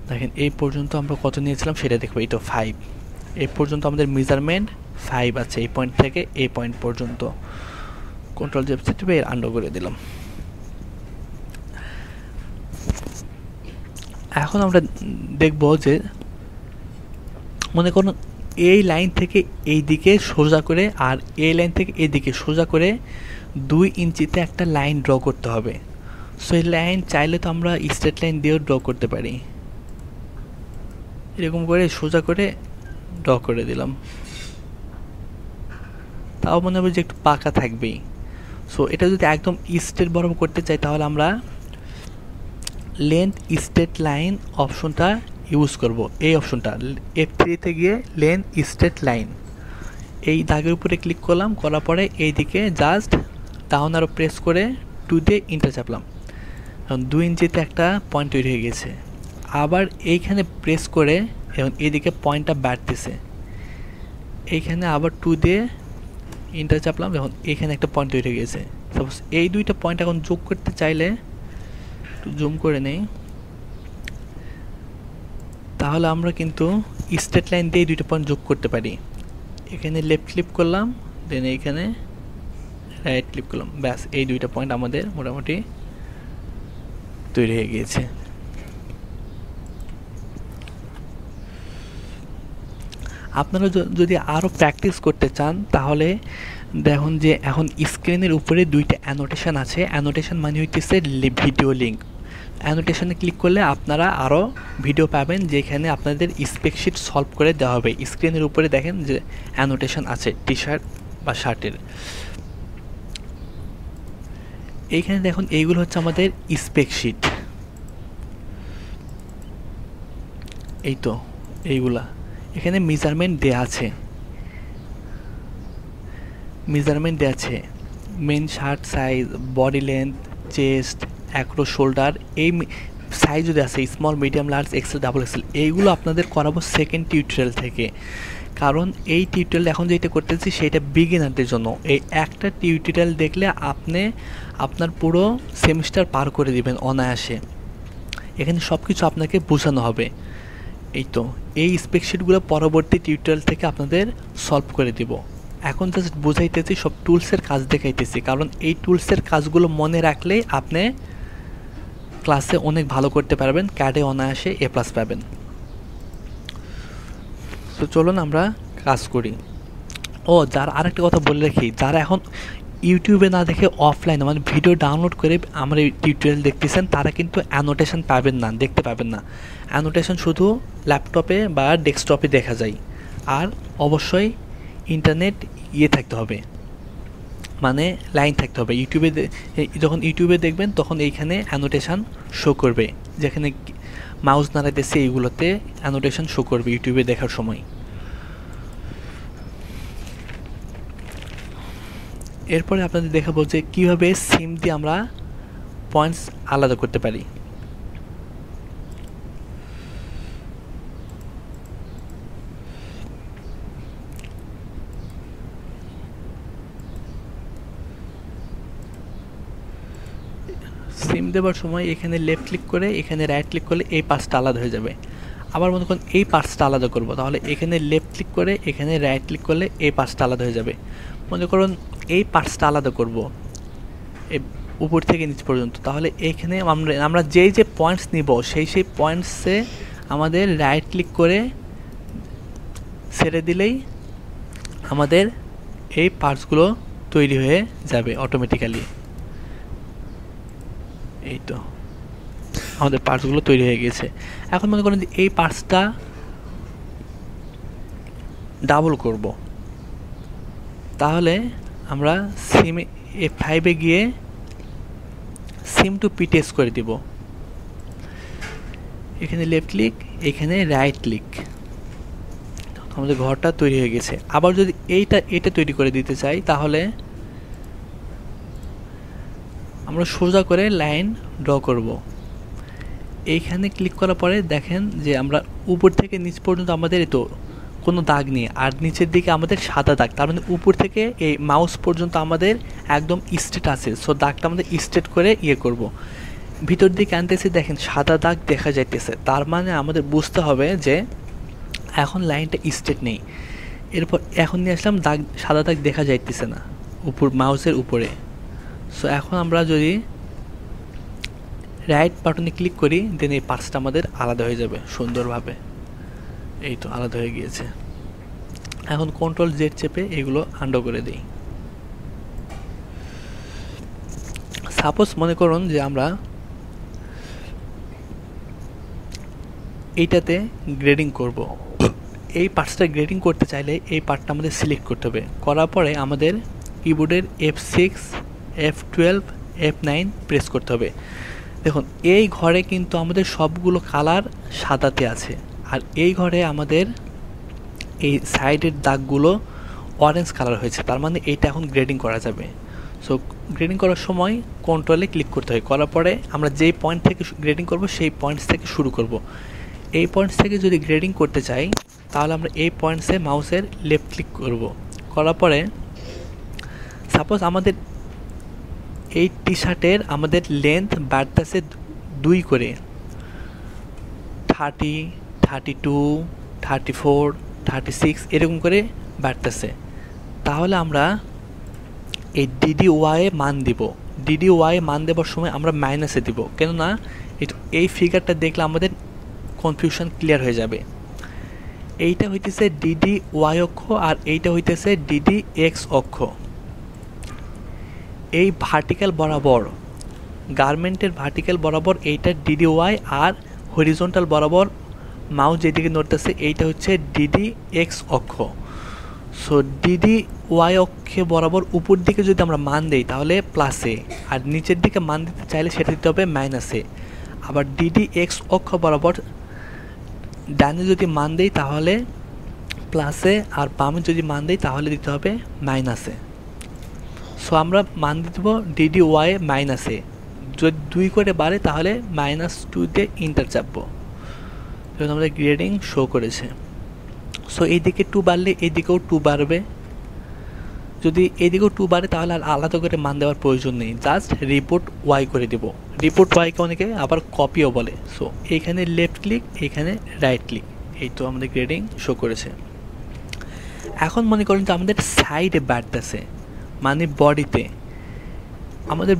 দেখেন এই পর্যন্ত আমরা কত নিয়েছিলাম সেটা দেখবো, এই তো 5। এই পর্যন্ত আমাদের মেজারমেন্ট 5 আছে, এই পয়েন্ট থেকে এই পয়েন্ট পর্যন্ত। কন্ট্রোল জেড টিপে এর আন্ডার করে দিলাম। এখন আমরা দেখব যে মনে করুন এই লাইন থেকে এই দিকে সোজা করে আর এই লাইন থেকে এই দিকে সোজা করে 2 ইঞ্চিতে একটা লাইন ড্র করতে হবে। সো এই লাইন চাইলে তো আমরা স্ট্রেট লাইন দিয়েও ড্র করতে পারি, এরকম করে সোজা করে ড্র করে দিলাম, তাও মনে হবে যে একটু পাকা থাকবেই। সো এটা যদি একদম স্ট্রেট বরাবর করতে চাই তাহলে আমরা লেন্থ স্ট্রেট লাইন অপশনটা ইউজ করব। এই অপশনটা F3 গিয়ে লেন্থ স্ট্রেট লাইন, এই দাগের উপরে ক্লিক করলাম, করার পরে এইদিকে জাস্ট ডাউন আরও প্রেস করে 2 দিয়ে ইন্টার চাপলাম। এখন 2 ইঞ্চিতে একটা পয়েন্ট তৈরি হয়ে গেছে। আবার এইখানে প্রেস করে এখন এইদিকে পয়েন্টটা বাড়তেছে, এইখানে আবার 2 দিয়ে ইন্টার চাপলাম, এখন এইখানে একটা পয়েন্ট তৈরি হয়ে গেছে। সাপোজ এই দুইটা পয়েন্ট এখন যোগ করতে চাইলে একটু জুম করে নেই, তাহলে আমরা কিন্তু স্ট্রেট লাইন দিয়ে 2টা পয়েন্ট যোগ করতে পারি। এখানে লেফট ক্লিক করলাম, দেন এইখানে রাইট ক্লিক করলাম, ব্যাস এই 2টা পয়েন্ট আমাদের মোটামুটি তৈরি হয়ে গিয়েছে। আপনারা যদি আরও প্র্যাকটিস করতে চান তাহলে দেখুন যে এখন স্ক্রিনের উপরে 2টা অ্যানোটেশন আছে। অ্যানোটেশন মানে হইতেছে ভিডিও লিঙ্ক। অ্যানোটেশনে ক্লিক করলে আপনারা আরও ভিডিও পাবেন যেখানে আপনাদের স্পেকশিট সলভ করে দেওয়া হবে। স্ক্রিনের উপরে দেখেন যে অ্যানোটেশন আছে টি শার্ট বা শার্টের। এইখানে দেখুন এইগুলো হচ্ছে আমাদের স্পেকশিট, এই তো এইগুলা। এখানে মেজারমেন্ট দেওয়া আছে, men shirt size, body length, chest, across, shoulder, এই সাইজ যদি আছে small, medium, large, XL, double XL. এইগুলো আপনাদের করাবো সেকেন্ড টিউটোরিয়াল থেকে, কারণ এই টিউটোরিয়াল এখন যেটা করতেছি সেটা বিগিনারদের জন্য। এই একটা টিউটোরিয়াল দেখলে আপনি আপনার পুরো সেমিস্টার পার করে দিবেন অনায়াসে। এখানে সব কিছু আপনাকে বোঝানো হবে। এই তো এই স্পেকশিটগুলো পরবর্তী টিউটোরিয়াল থেকে আপনাদের সলভ করে দিব। এখন জাস্ট বোঝাইতেছি, সব টুলসের কাজ দেখাইতেছি, কারণ এই টুলসের কাজগুলো মনে রাখলেই আপনি ক্লাসে অনেক ভালো করতে পারবেন, ক্যাডে অনায়াসে A+ পাবেন। তো চলুন আমরা কাজ করি। যারা আরেকটা কথা বলে রাখি, যারা এখন ইউটিউবে না দেখে অফলাইন মানে ভিডিও ডাউনলোড করে আমার এই টিউটোরিয়াল দেখতেছেন, তারা কিন্তু অ্যানোটেশন পাবেন না, দেখতে পাবেন না। অ্যানোটেশন শুধু ল্যাপটপে বা ডেস্কটপে দেখা যায়। আর অবশ্যই ইন্টারনেট থাকতে হবে, মানে লাইন থাকতে হবে। যখন ইউটিউবে দেখবেন তখন এইখানে অ্যানোটেশন শো করবে, যেখানে মাউস নাড়াইতেছে এইগুলোতে অ্যানোটেশন শো করবে ইউটিউবে দেখার সময়। এরপরে আপনাদের দেখাবো যে কীভাবে সিম দিয়ে আমরা পয়েন্টস আলাদা করতে পারি। সিম দেওয়ার সময় এখানে লেফট ক্লিক করে এখানে রাইট ক্লিক করলে এই পার্টসটা আলাদা হয়ে যাবে। আবার মনে করুন এই পার্টসটা আলাদা করব, তাহলে এখানে লেফট ক্লিক করে এখানে রাইট ক্লিক করলে এই পার্টসটা আলাদা হয়ে যাবে। মনে করুন এই পার্টসটা আলাদা করব উপর থেকে নিচ পর্যন্ত, তাহলে এইখানে আমরা যেই যে পয়েন্টস নিব সেই পয়েন্টসে আমাদের রাইট ক্লিক করে ছেড়ে দিলেই আমাদের এই পার্টসগুলো তৈরি হয়ে যাবে অটোমেটিক্যালি। এই তো আমাদের পার্টসগুলো তৈরি হয়ে গেছে। এখন মনে করেন যে এই পার্টসটা ডাবল করব, তাহলে আমরা সিমে F5-এ গিয়ে সিম টু পি টেস্ট করে দিব। এখানে লেফট ক্লিক, এখানে রাইট ক্লিক, আমাদের ঘরটা তৈরি হয়ে গেছে। আবার যদি এটা তৈরি করে দিতে চাই তাহলে আমরা সোজা করে লাইন ড্র করব। এইখানে ক্লিক করার পরে দেখেন যে আমরা উপর থেকে নিচ পর্যন্ত আমাদের তো কোনো দাগ নেই, আর নিচের দিকে আমাদের সাদা দাগ, তার মানে উপর থেকে এই মাউস পর্যন্ত আমাদের একদম স্ট্রেট আছে। সো দাগটা আমাদের স্ট্রেট করে করব। ভিতর দিকে আনতেছি, দেখেন সাদা দাগ দেখা যাইতেছে, তার মানে আমাদের বুঝতে হবে যে এখন লাইনটা স্ট্রেট নেই। এরপর এখন নিয়ে আসলাম, দাগ সাদা দাগ দেখা যাইতেছে না উপর মাউসের উপরে। সো এখন আমরা যদি রাইট বাটনে ক্লিক করি দেন এই পার্টসটা আমাদের আলাদা হয়ে যাবে সুন্দরভাবে। এই তো আলাদা হয়ে গিয়েছে। এখন কন্ট্রোল জেড চেপে এগুলো আন্ডো করে দিই। সাপোজ মনে করুন যে আমরা এইটাতে গ্রেডিং করব। এই পার্টসটা গ্রেডিং করতে চাইলে এই পার্টটা আমাদের সিলেক্ট করতে হবে। করার পরে আমাদের কিবোর্ডের F6, F12, F9 প্রেস করতে হবে। দেখুন এই ঘরে কিন্তু আমাদের সবগুলো কালার সাদাতে আছে, আর এই ঘরে আমাদের এই সাইডের দাগগুলো অরেঞ্জ কালার হয়েছে, তার মানে এইটা এখন গ্রেডিং করা যাবে। সো গ্রেডিং করার সময় কন্ট্রোলে ক্লিক করতে হয়। করার পরে আমরা যেই পয়েন্ট থেকে গ্রেডিং করব সেই পয়েন্টস থেকে শুরু করব। এই পয়েন্টস থেকে যদি গ্রেডিং করতে চাই তাহলে আমরা এই পয়েন্টসে মাউসের লেফট ক্লিক করব। করার পরে সাপোজ আমাদের এই টি শার্টের আমাদের লেন্থ বাড়তেছে 2 করে, 30, 32, 34, 36 এরকম করে বাড়তেছে। তাহলে আমরা এই DDY মান দিব। DDY মান দেওয়ার সময় আমরা মাইনাসে দিব, কেননা এই ফিগারটা দেখলে আমাদের কনফিউশন ক্লিয়ার হয়ে যাবে। এইটা হইতেছে DDY অক্ষ আর এইটা হইতেছে DDX অক্ষ। এই ভার্টিক্যাল বরাবর, গার্মেন্টের ভার্টিক্যাল বরাবর এইটা DDY, আর হরিজন্টাল বরাবর মাউস যেদিকে নড়তেছে এইটা হচ্ছে DDX অক্ষ। সো DDY অক্ষে বরাবর উপর দিকে যদি আমরা মান দেই তাহলে প্লাসে, আর নিচের দিকে মান দিতে চাইলে সেটা দিতে হবে মাইনাসে। আবার DDX অক্ষ বরাবর ডানে যদি মান দেই তাহলে প্লাসে, আর বামে যদি মান দেই তাহলে দিতে হবে মাইনাসে। সো আমরা মান দিয়ে দেবো DDY মাইনাসে। যদি 2 করে বাড়ে তাহলে -2 দিয়ে ইন্টার চাপবো। যখন আমাদের গ্রেডিং শো করেছে। সো এইদিকে 2 বাড়লে এইদিকেও 2 বাড়বে, যদি এইদিকেও 2 বাড়ে তাহলে আর আলাদা করে মান দেওয়ার প্রয়োজন নেই, জাস্ট রিপোর্ট Y করে দেব। রিপোর্ট Yকে অনেকে আবার কপিও বলে। সো এইখানে লেফট ক্লিক, এইখানে রাইট ক্লিক। এই তো আমাদের গ্রেডিং শো করেছে। এখন মনে করেন যে আমাদের সাইডে বাড়তেছে, মানে বডিতে আমাদের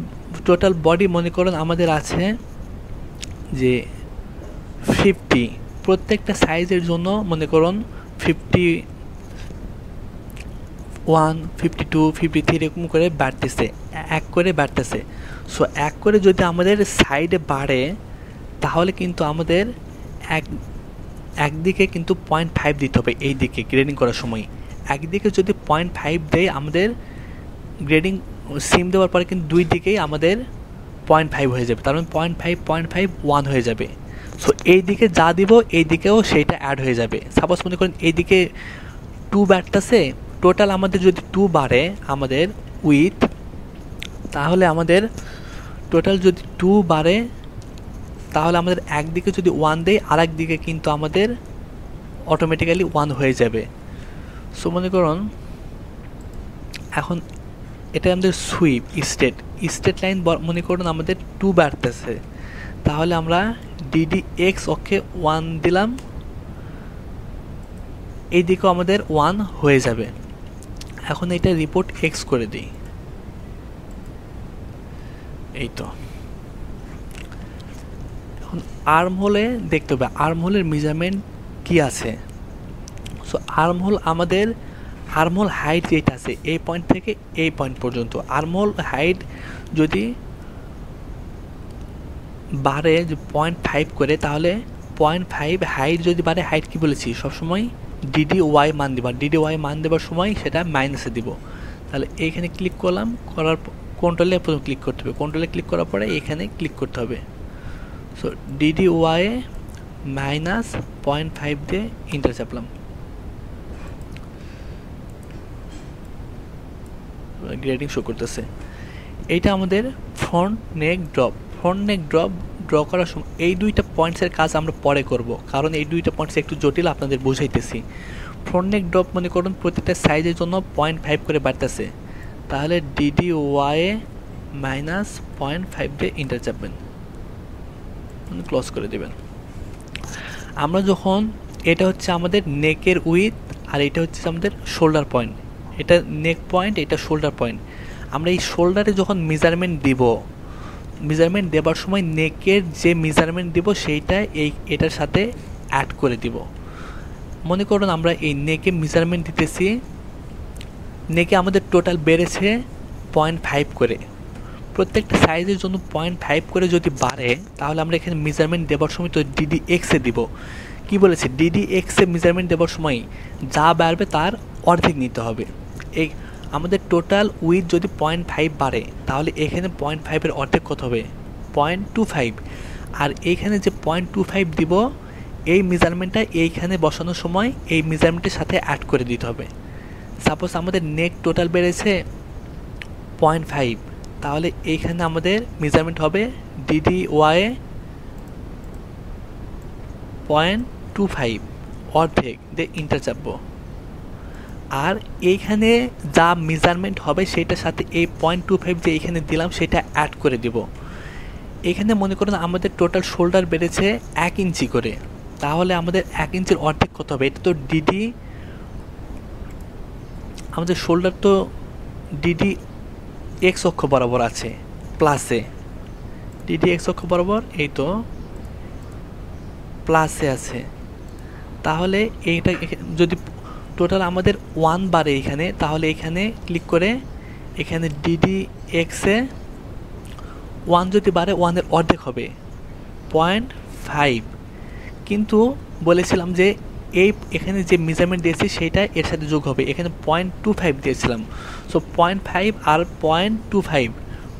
টোটাল বডি মনে করেন আমাদের আছে যে 50, প্রত্যেকটা সাইজের জন্য মনে করুন 51, 52, 53 এরকম করে বাড়তেছে, 1 করে বাড়তেছে। সো 1 করে যদি আমাদের সাইডে বাড়ে তাহলে কিন্তু আমাদের একদিকে কিন্তু 0.5 দিতে হবে। এই দিকে গ্রেডিং করার সময় একদিকে যদি 0.5 দেয়, আমাদের গ্রেডিং সিম দেওয়ার পরে কিন্তু 2 দিকেই আমাদের 0.5 হয়ে যাবে, তার মানে 0.5, 1 হয়ে যাবে। সো এই দিকে যা দিব এই দিকেও সেইটা অ্যাড হয়ে যাবে। সাপোজ মনে করেন এইদিকে 2 বাড়তেছে, টোটাল আমাদের যদি 2 বাড়ে আমাদের উইথ, তাহলে আমাদের টোটাল যদি 2 বাড়ে তাহলে আমাদের একদিকে যদি 1 দেয় আর একদিকে কিন্তু আমাদের অটোমেটিক্যালি 1 হয়ে যাবে। সো মনে করুন এখন এটা আমাদের সুইপ স্ট্রেট লাইন মনে করুন আমাদের 2 বাড়তেছে, তাহলে আমরা DDX অক্ষে 1 দিলাম, এই দিকেও আমাদের 1 হয়ে যাবে। এখন এটা রিপোর্ট X করে দিই। এই তো এখন আর্ম হোলে দেখতে হবে আর্ম হোলের মেজারমেন্ট কি আছে। সো আর্ম হোল আমাদের আর্মহোল হাইট যেটা আছে এই পয়েন্ট থেকে এই পয়েন্ট পর্যন্ত, আর্মহোল হাইট যদি বাড়ে 0.5 করে তাহলে 0.5 হাইট যদি বাড়ে, হাইট কি বলেছি সবসময় DDY মান দিবা, DDY মান দেওয়ার সময় সেটা মাইনাসে দিব। তাহলে এইখানে ক্লিক করলাম, করার কন্ট্রোলে প্রথম ক্লিক করতে হবে, কন্ট্রোলে ক্লিক করার পরে এখানে ক্লিক করতে হবে। সো DDY -0.5 দিয়ে ইন্টার চাপলাম, গ্রেডিং শো করতেছে। এইটা আমাদের ফ্রন্ট নেক ড্রপ। ফ্রন্ট নেক ড্র করার সময় এই দুইটা পয়েন্টসের কাজ আমরা পরে করব, কারণ এই দুইটা পয়েন্টস একটু জটিল, আপনাদের বুঝাইতেছি। ফ্রন্ট নেক ড্রপ মনে করুন প্রতিটা সাইজের জন্য 0.5 করে বাড়তেছে, তাহলে ডিডি ওয়াই মাইনাস 0.5 দিয়ে ইন্টার চাপবেন, ক্লোজ করে দেবেন। আমরা যখন এটা হচ্ছে আমাদের নেকের উইথ আর এটা হচ্ছে আমাদের শোল্ডার পয়েন্ট, এটা নেক পয়েন্ট, এটা শোল্ডার পয়েন্ট। আমরা এই শোল্ডারে যখন মেজারমেন্ট দিব, মেজারমেন্ট দেবার সময় নেকের যে মেজারমেন্ট দিব সেইটা এটার সাথে অ্যাড করে দিব। মনে করুন আমরা এই নেকে মেজারমেন্ট দিতেছি, নেকে আমাদের টোটাল বেড়েছে 0.5 করে, প্রত্যেকটা সাইজের জন্য 0.5 করে যদি বাড়ে, তাহলে আমরা এখানে মেজারমেন্ট দেবার সময় তো ডিডি এক্সে দিব। কি বলেছে, ডিডি এক্সে মেজারমেন্ট দেবার সময় যা বাড়বে তার অর্ধেক নিতে হবে। এই আমাদের টোটাল উইথ যদি 0.5 বাড়ে, তাহলে এখানে 0.5-এর অর্ধেক কত হবে, 0.25। আর এইখানে যে 0.25 দিব, এই মেজারমেন্টটা এইখানে বসানোর সময় এই মেজারমেন্টের সাথে অ্যাড করে দিতে হবে। সাপোজ আমাদের নেক টোটাল বেড়েছে 0.5, তাহলে এইখানে আমাদের মেজারমেন্ট হবে ডিডি ওয়াই 0.25 অর্ধেক দিয়ে ইন্টার চাপবো। আর এইখানে যা মেজারমেন্ট হবে সেটার সাথে এই 0.25 যে এইখানে দিলাম সেটা অ্যাড করে দিব। এখানে মনে করুন আমাদের টোটাল শোল্ডার বেড়েছে 1 ইঞ্চি করে, তাহলে আমাদের 1 ইঞ্চির অর্ধেক কত হবে, এটা তো ডিডি, আমাদের শোল্ডার তো ডিডি এক্স অক্ষ বরাবর আছে প্লাসে, ডিডি এক্স অক্ষ বরাবর এই তো প্লাসে আছে। তাহলে এইটা যদি টোটাল আমাদের 1 বাড়ে এখানে, তাহলে এখানে ক্লিক করে এখানে ডিডি এক্সে 1 যদি বাড়ে 1-এর অর্ধেক হবে 0.5। কিন্তু বলেছিলাম যে এখানে যে মেজারমেন্ট দিয়েছি সেটা এর সাথে যোগ হবে, এখানে 0.25 দিয়েছিলাম। সো 0.5 আর 0.25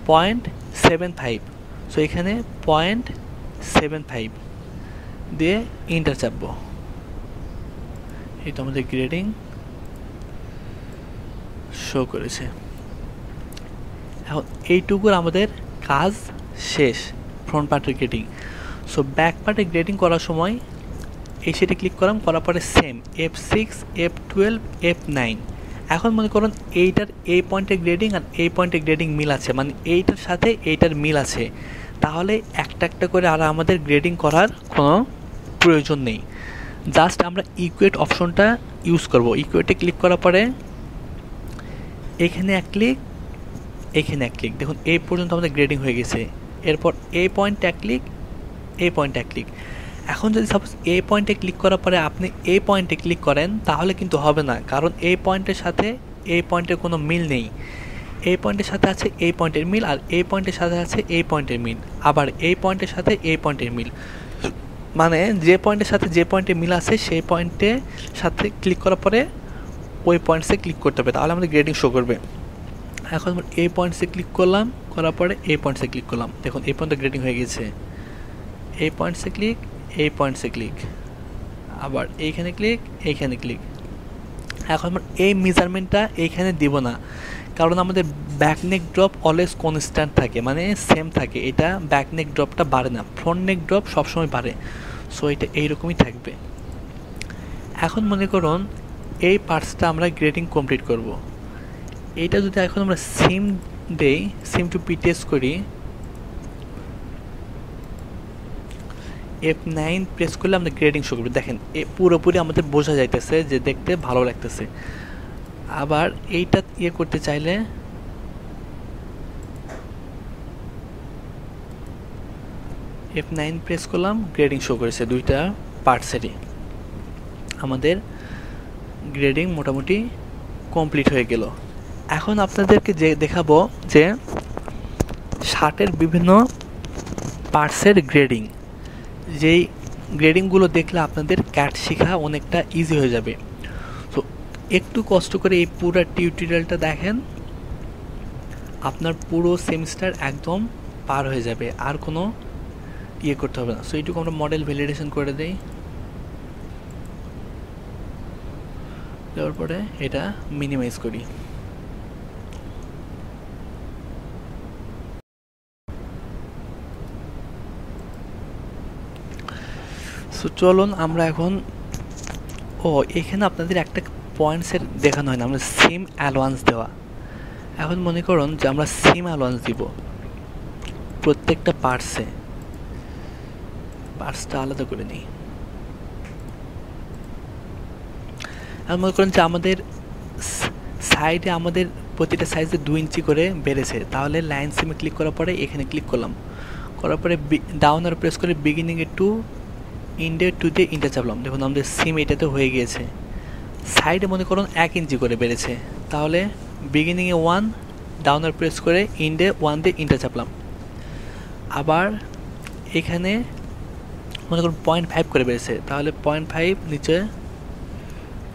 0.75, সো এখানে 0.75 দিয়ে ইন্টার চাপবো। এই তো আমাদের গ্রেডিং শো করেছে। এখন এইটুকুর আমাদের কাজ শেষ ফ্রন্ট পার্টের গ্রেডিং। সো ব্যাক পার্টের গ্রেডিং করার সময় এই সেটে ক্লিক করার পরে সেম F6 F12 F9। এখন মনে করুন এইটার এই পয়েন্টের গ্রেডিং আর এই পয়েন্টের গ্রেডিং মিল আছে, মানে এইটার সাথে এইটার মিল আছে, তাহলে একটা একটা করে আর আমাদের গ্রেডিং করার কোনো প্রয়োজন নেই। জাস্ট আমরা ইকুয়েট অপশনটা ইউজ করব। ইকুয়েটে ক্লিক করার পরে এখানে এক ক্লিক, এখানে এক ক্লিক, দেখুন এই পর্যন্ত আমাদের গ্রেডিং হয়ে গেছে। এরপর এই পয়েন্টে এক ক্লিক, এই পয়েন্টে এক ক্লিক। এখন যদি সাপোজ এই পয়েন্টে ক্লিক করার পরে আপনি এই পয়েন্টে ক্লিক করেন, তাহলে কিন্তু হবে না, কারণ এই পয়েন্টের সাথে এই পয়েন্টের কোনো মিল নেই। এই পয়েন্টের সাথে আছে এই পয়েন্টের মিল, আর এই পয়েন্টের সাথে আছে এই পয়েন্টের মিল, আবার এই পয়েন্টের সাথে এই পয়েন্টের মিল। মানে যে পয়েন্টের সাথে যে পয়েন্টে মিল আছে সেই পয়েন্টের সাথে ক্লিক করার পরে ওই পয়েন্টসে ক্লিক করতে হবে, তাহলে আমাদের গ্রেডিং শো করবে। এখন এই পয়েন্টসে ক্লিক করলাম, করার পরে এই পয়েন্টসে ক্লিক করলাম, দেখুন এই পয়েন্টে গ্রেডিং হয়ে গেছে। এই পয়েন্টসে ক্লিক, এই পয়েন্টসে ক্লিক, আবার এইখানে ক্লিক, এইখানে ক্লিক। এখন আমরা এই মেজারমেন্টটা এইখানে দিব না, কারণ আমাদের ব্যাকনেক ড্রপ অলওয়েজ কনস্ট্যান্ট থাকে, মানে সেম থাকে। এটা ব্যাকনেক ড্রপটা বাড়ে না, ফ্রন্ট নেক ড্রপ সবসময় বাড়ে। সো এটা এইরকমই থাকবে। এখন মনে করুন এই পার্টসটা আমরা গ্রেডিং কমপ্লিট করব। এইটা যদি এখন আমরা সিম দেই, সিম টু পিটিএস করি, F9 প্রেস করলে আমাদের গ্রেডিং শো করবে। দেখেন পুরোপুরি আমাদের বোঝা যাইতেছে যে দেখতে ভালো লাগতেছে। আবার এইটা ইয়ে করতে চাইলে F9 প্রেস করলাম, গ্রেডিং শো করেছে দুইটা পার্টসেরই। আমাদের গ্রেডিং মোটামুটি কমপ্লিট হয়ে গেল। এখন আপনাদেরকে যে দেখাবো যে শার্টের বিভিন্ন পার্টসের গ্রেডিং, যেই গ্রেডিংগুলো দেখলে আপনাদের ক্যাট শেখা অনেকটা ইজি হয়ে যাবে। তো একটু কষ্ট করে এই পুরো টিউটোরিয়ালটা দেখেন, আপনার পুরো সেমিস্টার একদম পার হয়ে যাবে, আর কোনো ইয়ে করতে হবে না। সো এইটুকু আমরা মডেল ভ্যালিডেশন করে দেই, দেওয়ার পরে এটা মিনিমাইজ করি। সো চলুন আমরা এখন এখানে আপনাদের একটা পয়েন্টসের দেখানো হয় না, আমরা সিম অ্যালোয়ান্স দেওয়া। এখন মনে করুন যে আমরা সিম অ্যালোয়ান্স দিব প্রত্যেকটা পার্টসটা আলাদা করে নিই। এখন মনে করেন যে আমাদের সাইডে আমাদের প্রতিটা সাইজে 2 ইঞ্চি করে বেড়েছে, তাহলে লাইন সিমে ক্লিক করার পরে এখানে ক্লিক করলাম, করার পরে ডাউন আর প্রেস করে বিগিনিংয়ে টু ইন্ডে টু দিয়ে ইন্টার চাপলাম। দেখুন আমাদের সিম এটাতে হয়ে গিয়েছে। সাইডে মনে করুন 1 ইঞ্চি করে বেড়েছে, তাহলে বিগিনিংয়ে 1 ডাউন আর প্রেস করে ইন্ডে 1 দিয়ে ইন্টার চাপলাম। আবার এখানে মনে করুন 0.5 করে বেড়েছে, তাহলে 0.5 নিচে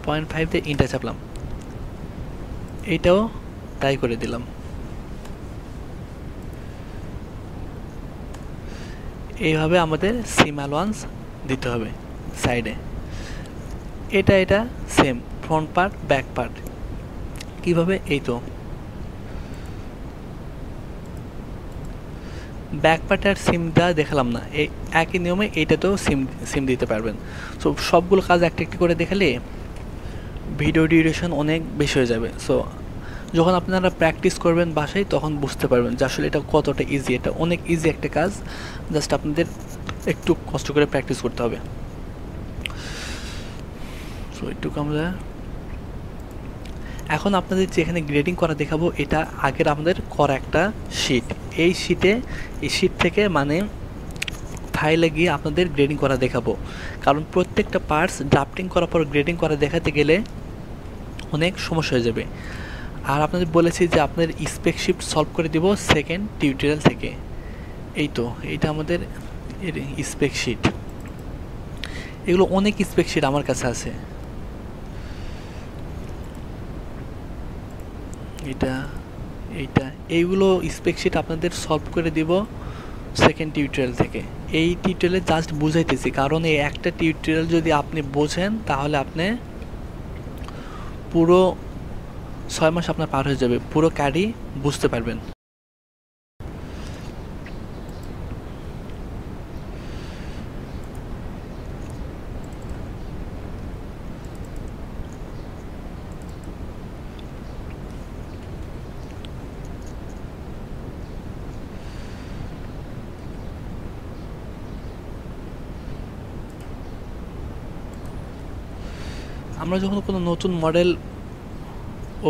0.5 দিয়ে ইন্টার চাপলাম, এইটাও তাই করে দিলাম। এইভাবে আমাদের সিম অ্যালোয়ান্স দিতে হবে সাইডে। এটা same front part back part কিভাবে, এই তো ব্যাক পার্টে আর সিম দেওয়া দেখালাম না, এই একই নিয়মে এইটাতেও সিম দিতে পারবেন। সো সবগুলো কাজ একটা একটি করে দেখালে ভিডিও ডিউরেশন অনেক বেশি হয়ে যাবে। সো যখন আপনারা প্র্যাকটিস করবেন বাসায় তখন বুঝতে পারবেন যে আসলে এটা কতটা ইজি। এটা অনেক ইজি একটা কাজ, জাস্ট আপনাদের একটু কষ্ট করে প্র্যাকটিস করতে হবে। সো একটুকু আমরা এখন আপনাদের যেখানে গ্রেডিং করা দেখাবো, এটা আগের আমাদের করা একটা শিট। এই শিট থেকে মানে ফাইলে গিয়ে আপনাদের গ্রেডিং করা দেখাবো, কারণ প্রত্যেকটা পার্টস ড্রাফটিং করার পর গ্রেডিং করা দেখাতে গেলে অনেক সমস্যা হয়ে যাবে। আর আপনাদের বলেছি যে আপনাদের স্পেকশিট সলভ করে দিব সেকেন্ড টিউটোরিয়াল থেকে। এই তো এইটা আমাদের স্পেকশিট, এগুলো অনেক স্পেকশিট আমার কাছে আছে। এইগুলো স্পেকশিট আপনাদের সলভ করে দিব সেকেন্ড টিউটোরিয়াল থেকে। এই টিউটোরিয়ালে জাস্ট বুঝাইতেছি, কারণ এই একটা টিউটোরিয়াল যদি আপনি বোঝেন তাহলে আপনি পুরো 6 মাস আপনার পার হয়ে যাবে, পুরো ক্যাডই বুঝতে পারবেন। আমরা যখন কোনো নতুন মডেল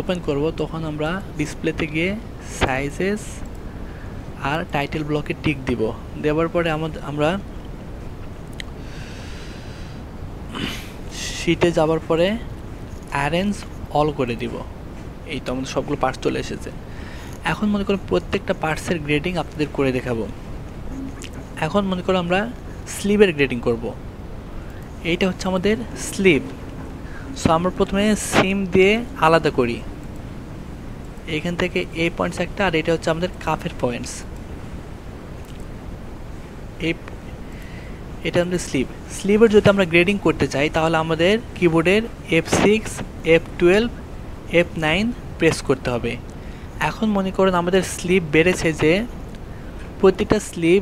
ওপেন করব তখন আমরা ডিসপ্লেতে গিয়ে সাইজেস আর টাইটেল ব্লকে টিক দিব। দেওয়ার পরে আমরা শিটে যাওয়ার পরে অ্যারেঞ্জ অল করে দিব। এই তো আমাদের সবগুলো পার্টস চলে এসেছে। এখন মনে করুন প্রত্যেকটা পার্টসের গ্রেডিং আপনাদের করে দেখাবো। এখন মনে করুন আমরা স্লিভের গ্রেডিং করব। এইটা হচ্ছে আমাদের স্লিভ। সো আমরা প্রথমে সিম দিয়ে আলাদা করি, এইখান থেকে এই পয়েন্টস একটা, আর এটা হচ্ছে আমাদের কাফের পয়েন্টস। এটা আমাদের স্লিভের যদি আমরা গ্রেডিং করতে চাই তাহলে আমাদের কিবোর্ডের F6, F12, F9 প্রেস করতে হবে। এখন মনে করুন আমাদের স্লিভ বেড়েছে, যে প্রতিটা স্লিভ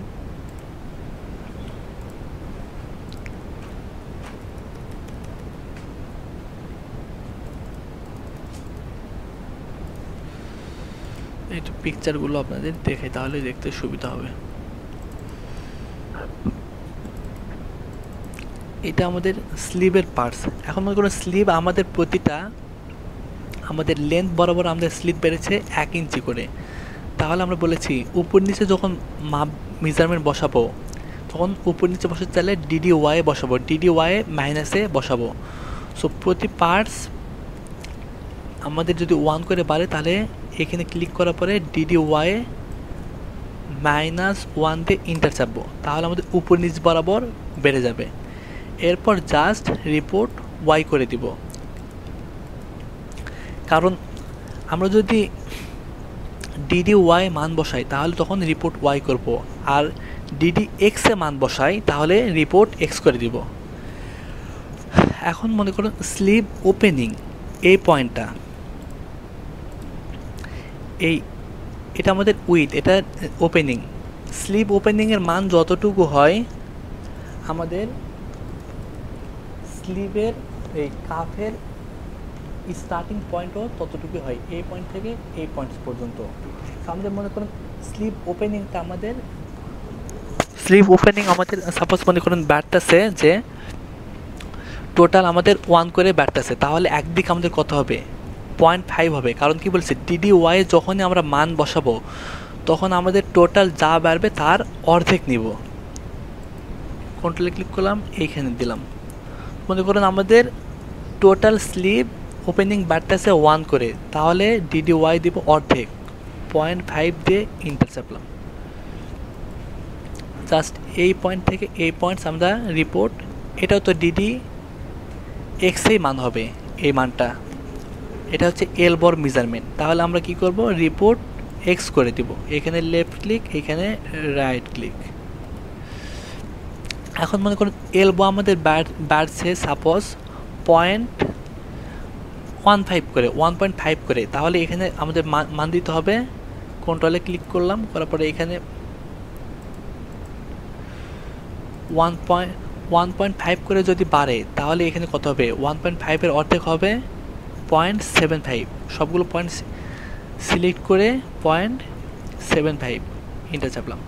একটু পিকচারগুলো আপনাদের দেখে তাহলে দেখতে সুবিধা হবে। এটা আমাদের স্লিভের পার্টস। এখন মনে করুন স্লিভ আমাদের প্রতিটা আমাদের লেন্থ বরাবর আমাদের স্লিভ বেড়েছে 1 ইঞ্চি করে। তাহলে আমরা বলেছি উপর নিচে যখন মাপ মেজারমেন্ট বসাবো তখন উপর নিচে বসাতে চাইলে DDY বসাবো, DDY মাইনাসে বসাবো। সো প্রতি পার্টস আমাদের যদি 1 করে বাড়ে তাহলে এখানে ক্লিক করার পরে DDY -1 দিয়ে ইন্টার চাপবো, তাহলে আমাদের উপর নিচ বরাবর বেড়ে যাবে। এরপর জাস্ট রিপোর্ট Y করে দিব, কারণ আমরা যদি DDY মান বসাই তাহলে তখন রিপোর্ট Y করব, আর DDX এ মান বসাই তাহলে রিপোর্ট X করে দিব। এখন মনে করুন স্লিভ ওপেনিং, এই পয়েন্টটা এটা আমাদের উইথ, এটা ওপেনিং। স্লিভ ওপেনিংয়ের মান যতটুকু হয় আমাদের স্লিভের এই কাফের স্টার্টিং পয়েন্টও ততটুকু হয়, এই পয়েন্ট থেকে এই পয়েন্ট পর্যন্ত। আমাদের মনে করেন স্লিভ ওপেনিংটা আমাদের সাপোজ মনে করেন বাড়তেছে যে টোটাল আমাদের 1 করে বাড়তেছে, তাহলে একদিক আমাদের কত হবে? 0.5 হবে। কারণ কি বলছে, ডিডি ওয়াই যখনই আমরা মান বসাবো তখন আমাদের টোটাল যা বাড়বে তার অর্ধেক নিব। কন্ট্রোলে ক্লিক করলাম, এইখানে দিলাম। মনে করুন আমাদের টোটাল স্লিভ ওপেনিং বাড়তেছে 1 করে, তাহলে ডিডি ওয়াই দিব অর্ধেক, 0.5 দিয়ে ইন্টার চাপলাম। জাস্ট এই পয়েন্ট থেকে এই পয়েন্টস আমরা রিপোর্ট, এটাও তো ডিডি এক্সেই মান হবে এই মানটা, এটা হচ্ছে এল বর মেজারমেন্ট। তাহলে আমরা কি করব, রিপোর্ট এক্স করে দিব, এখানে লেফট ক্লিক, এখানে রাইট ক্লিক। এখন মনে করুন এলবো আমাদের বাড়ছে সাপোজ 0.15 করে, 1.5 করে, তাহলে এখানে আমাদের মান দিতে হবে। কন্ট্রোলে ক্লিক করলাম, করার পরে এখানে 1.5 করে যদি বাড়ে তাহলে এখানে কত হবে? 1.5 এর অর্ধেক হবে 0.75। সবগুলো পয়েন্ট সিলেক্ট করে 0.75 ইন্টার চাপলাম।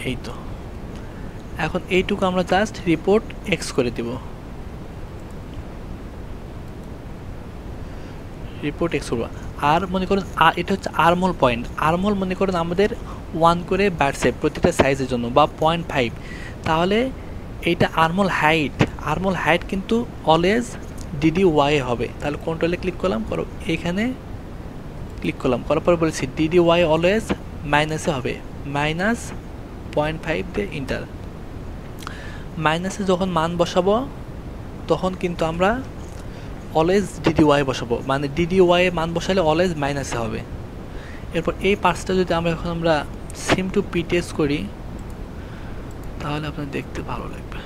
এই তো, এখন এইটুকু আমরা জাস্ট রিপোর্ট এক্স করে দিব, রিপোর্ট এক্স করবো। আর মনে করুন এটা হচ্ছে আর্মহোল পয়েন্ট। আর্মহোল মনে করুন আমাদের 1 করে বাড়ছে প্রতিটা সাইজের জন্য, বা 0.5, তাহলে এইটা আর্মহোল হাইট। আর্মহোল হাইট কিন্তু অলওয়েজ ডিডি ওয়াই হবে। তাহলে কন্ট্রোলে ক্লিক করলাম, এইখানে ক্লিক করলাম, করার পরে বলেছি ডিডি ওয়াই অলওয়েজ মাইনাসে হবে, -0.5 দিয়ে ইন্টার। মাইনাসে যখন মান বসাবো তখন কিন্তু আমরা অলওয়েজ ডিডি ওয়াই বসাবো, মানে ডিডি ওয়াই এর মান বসালে অলওয়েজ মাইনাসে হবে। এরপর এই পার্টসটা যদি আমরা সিম টু পি টেস্ট করি তাহলে আপনার দেখতে ভালো লাগবে।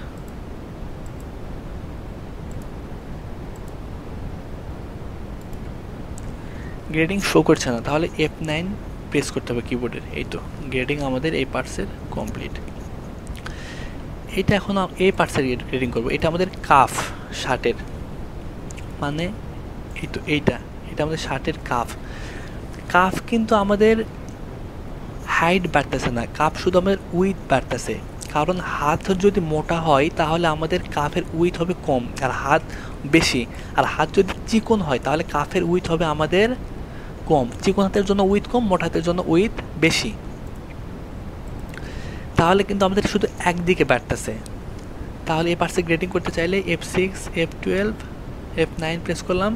গ্রেডিং শো করছে না, তাহলে F9 প্রেস করতে হবে কিবোর্ডের। এই তো গ্রেডিং আমাদের এই পার্টসের কমপ্লিট। এটা এখন এই পার্টসের গ্রেডিং করবো। এটা আমাদের কাফ শার্টের, মানে এই তো এটা আমাদের শার্টের কাফ কিন্তু আমাদের হাইট বাড়তেছে না, কাফ শুধু আমাদের উইথ বাড়তেছে। কারণ হাত যদি মোটা হয় তাহলে আমাদের কাফের উইথ হবে কম, আর হাত বেশি। আর হাত যদি চিকন হয় তাহলে কাফের উইথ হবে আমাদের কম। চিকন হাতের জন্য উইথ কম, মোটা হাতের জন্য উইথ বেশি। তাহলে কিন্তু আমাদের শুধু একদিকে বাড়তেছে। তাহলে এই পার্টসে গ্রেডিং করতে চাইলে F6, F12, F9 প্রেস করলাম।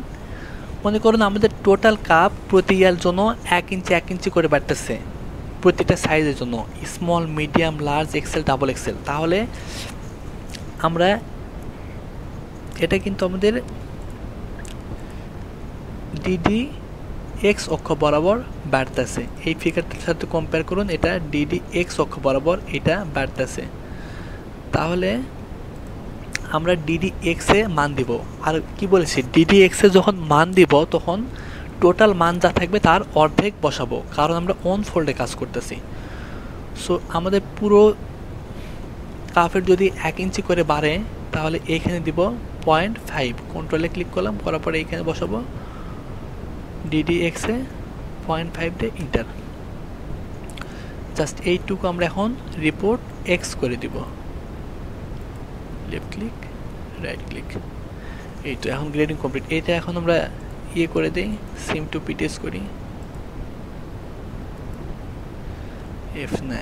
মনে করুন আমাদের টোটাল কাপ প্রতি ইয়ার জন্য 1 ইঞ্চি করে বাড়তেছে প্রতিটা সাইজের জন্য, small, medium, large, XL, double XL. তাহলে আমরা এটা কিন্তু আমাদের ডিডি এক্স অক্ষ বরাবর বাড়তেছে। এই ফিগারটার সাথে কম্পেয়ার করুন, এটা ডিডি এক্স অক্ষ বরাবর এটা বাড়তেছে। তাহলে আমরা ডিডি এক্সে মান দিব। আর কি বলেছি, ডিডি এক্সে যখন মান দিব তখন টোটাল মান যা থাকবে তার অর্ধেক বসাবো, কারণ আমরা অন ফোল্ডে কাজ করতেছি। সো আমাদের পুরো কাফের যদি 1 ইঞ্চি করে বাড়ে তাহলে এইখানে দিব 0.5। কন্ট্রোলে ক্লিক করলাম, করার পরে এইখানে বসাবো ডিডি এক্সে 0.5 দিয়ে ইন্টার। জাস্ট এইটুকু আমরা এখন রিপোর্ট এক্স করে দিব, লেফট ক্লিক, রাইট ক্লিক। এই তো এখন গ্রেডিং কমপ্লিট। এটা এখন আমরা ইয়ে করে দিই, সিম টু পি টেস্ট করি, F9।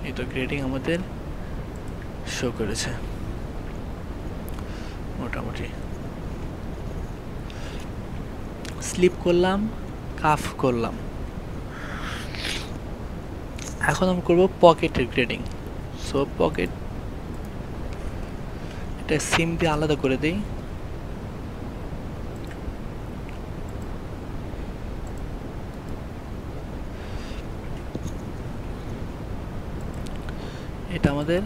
এই তো গ্রেডিং আমাদের শো করেছে মোটামুটি। স্লিপ করলাম, কাফ করলাম। এখন আমরা করব পকেটের গ্রেডিং। সো পকেট, এটা সিম দিয়ে আলাদা করে দিই। এটা আমাদের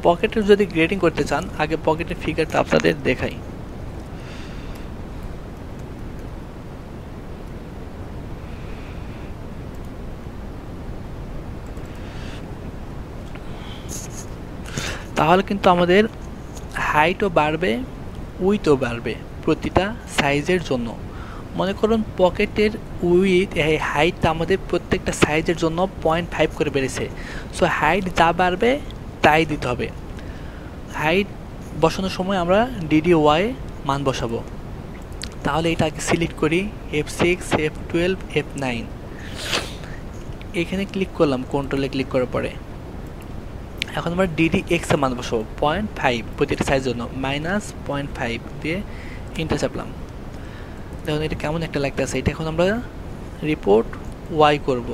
পকেটের যদি গ্রেডিং করতে চান আগে পকেটের ফিগারটা আপনাদের দেখাই। তাহলে কিন্তু আমাদের হাইটও বাড়বে, উইথও বাড়বে প্রতিটা সাইজের জন্য। মনে করুন পকেটের উইথ হাইট আমাদের প্রত্যেকটা সাইজের জন্য 0.5 করে বেড়েছে। সো হাইট যা বাড়বে তাই দিতে হবে। হাইট বসানোর সময় আমরা DDY মান বসাবো। তাহলে এটা আগে সিলেক্ট করি, F6, F12, F9। এখানে ক্লিক করলাম, কন্ট্রোলে ক্লিক করার পরে এখন আমরা DDX এর মান বসাবো 0.5 প্রতিটা সাইজের জন্য, -0.5 দিয়ে এন্টার চাপলাম। দেখুন এটা কেমন একটা লাগতেছে। এটা এখন আমরা রিপোর্ট ওয়াই করব।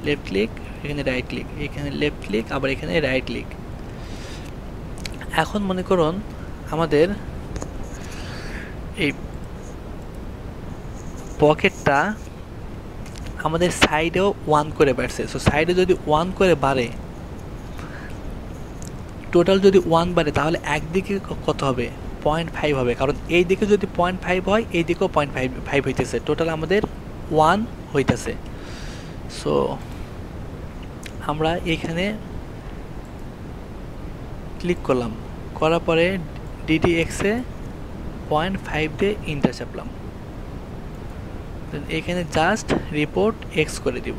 লেফট ক্লিক, এখানে রাইট ক্লিক, এখানে লেফট ক্লিক, আবার এখানে রাইট ক্লিক। এখন মনে করুন আমাদের এই পকেটটা আমাদের সাইডেও 1 করে বাড়ছে। সো সাইডে যদি 1 করে বাড়ে, টোটাল যদি 1 বাড়ে তাহলে একদিকে কত হবে? 0.5 হবে, কারণ এই দিকে যদি 0.5 হয় এই দিকেও 0.5 হইতেছে, টোটাল আমাদের 1 হইতেছে। সো আমরা এখানে ক্লিক করলাম, করার পরে DDX এ 0.5 দিয়ে এন্টার চাপলাম। এখানে জাস্ট রিপোর্ট X করে দিব।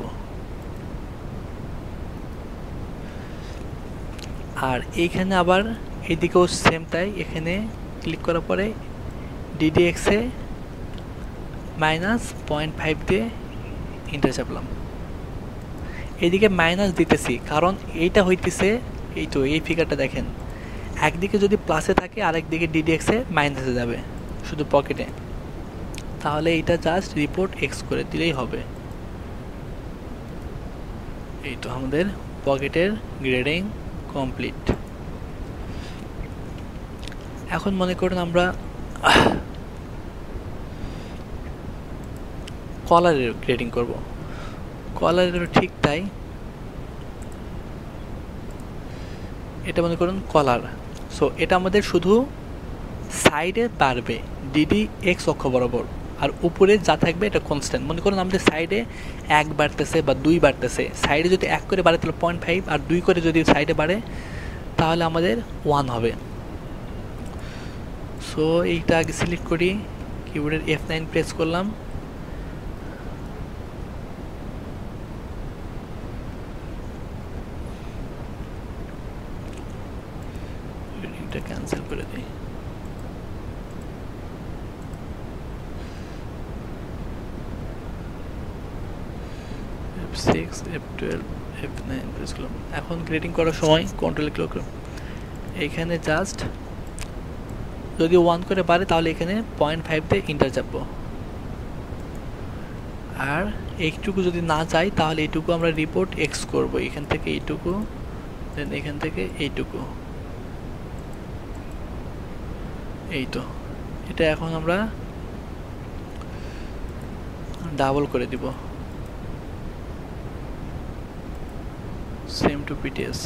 আর এইখানে আবার এইদিকেও সেম তাই, এখানে ক্লিক করার পরে DDX এ -0.5 দিয়ে এন্টার চাপলাম। এইদিকে মাইনাস দিতেছি কারণ এইটা হইতেছে, এই তো এই ফিগারটা দেখেন, একদিকে যদি প্লাসে থাকে আরেকদিকে DDX এ মাইনাসে যাবে শুধু পকেটে। তাহলে এইটা জাস্ট রিপোর্ট X করে দিলেই হবে। এই তো আমাদের পকেটের গ্রেডিং কমপ্লিট। এখন মনে করুন আমরা কলারের গ্রেডিং করব। কলারেরও ঠিক তাই, এটা মনে করুন কলার। সো এটা আমাদের শুধু সাইডে বাড়বে DDX অক্ষ বরাবর, আর উপরে যা থাকবে এটা কনস্ট্যান্ট। মনে করুন আমাদের সাইডে 1 বাড়তেছে বা 2 বাড়তেছে, সাইডে যদি 1 করে বাড়ে তাহলে 0.5, আর 2 করে যদি সাইডে বাড়ে তাহলে আমাদের 1 হবে। সো এইটা আগে সিলেক্ট করি, কিবোর্ডের F9 প্রেস করলাম, এটা ক্যান্সেল করে দিই। F6, F12, F9 প্রেস করলাম। এখন গ্রেডিং করার সময় কন্ট্রোলে ক্লিক করলাম, এইখানে জাস্ট যদি 1 করে বাড়ে তাহলে এখানে 0.5 দিয়ে এন্টার চাপবো, আর এইটুকু যদি না যায় তাহলে এইটুকু আমরা রিপোর্ট X করব। এখান থেকে এইটুকু, দেন এখান থেকে এইটুকু, এই তো। এটা এখন আমরা ডাবল করে দিব, same to PTS।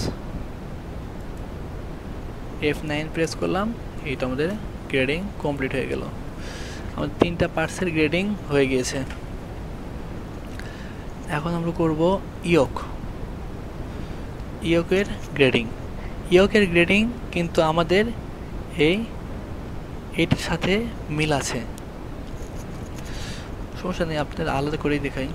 F9 press করলাম, এই তো আমাদের গ্রেডিং কমপ্লিট হয়ে গেল। আমাদের 3টা পার্টসের গ্রেডিং হয়ে গিয়েছে। এখন আমরা করব ইয়কের গ্রেডিং। ইয়কের গ্রেডিং কিন্তু আমাদের এইটার সাথে মিল আছে, সমস্যা নেই, আপনাদের আলাদা করেই দেখাই।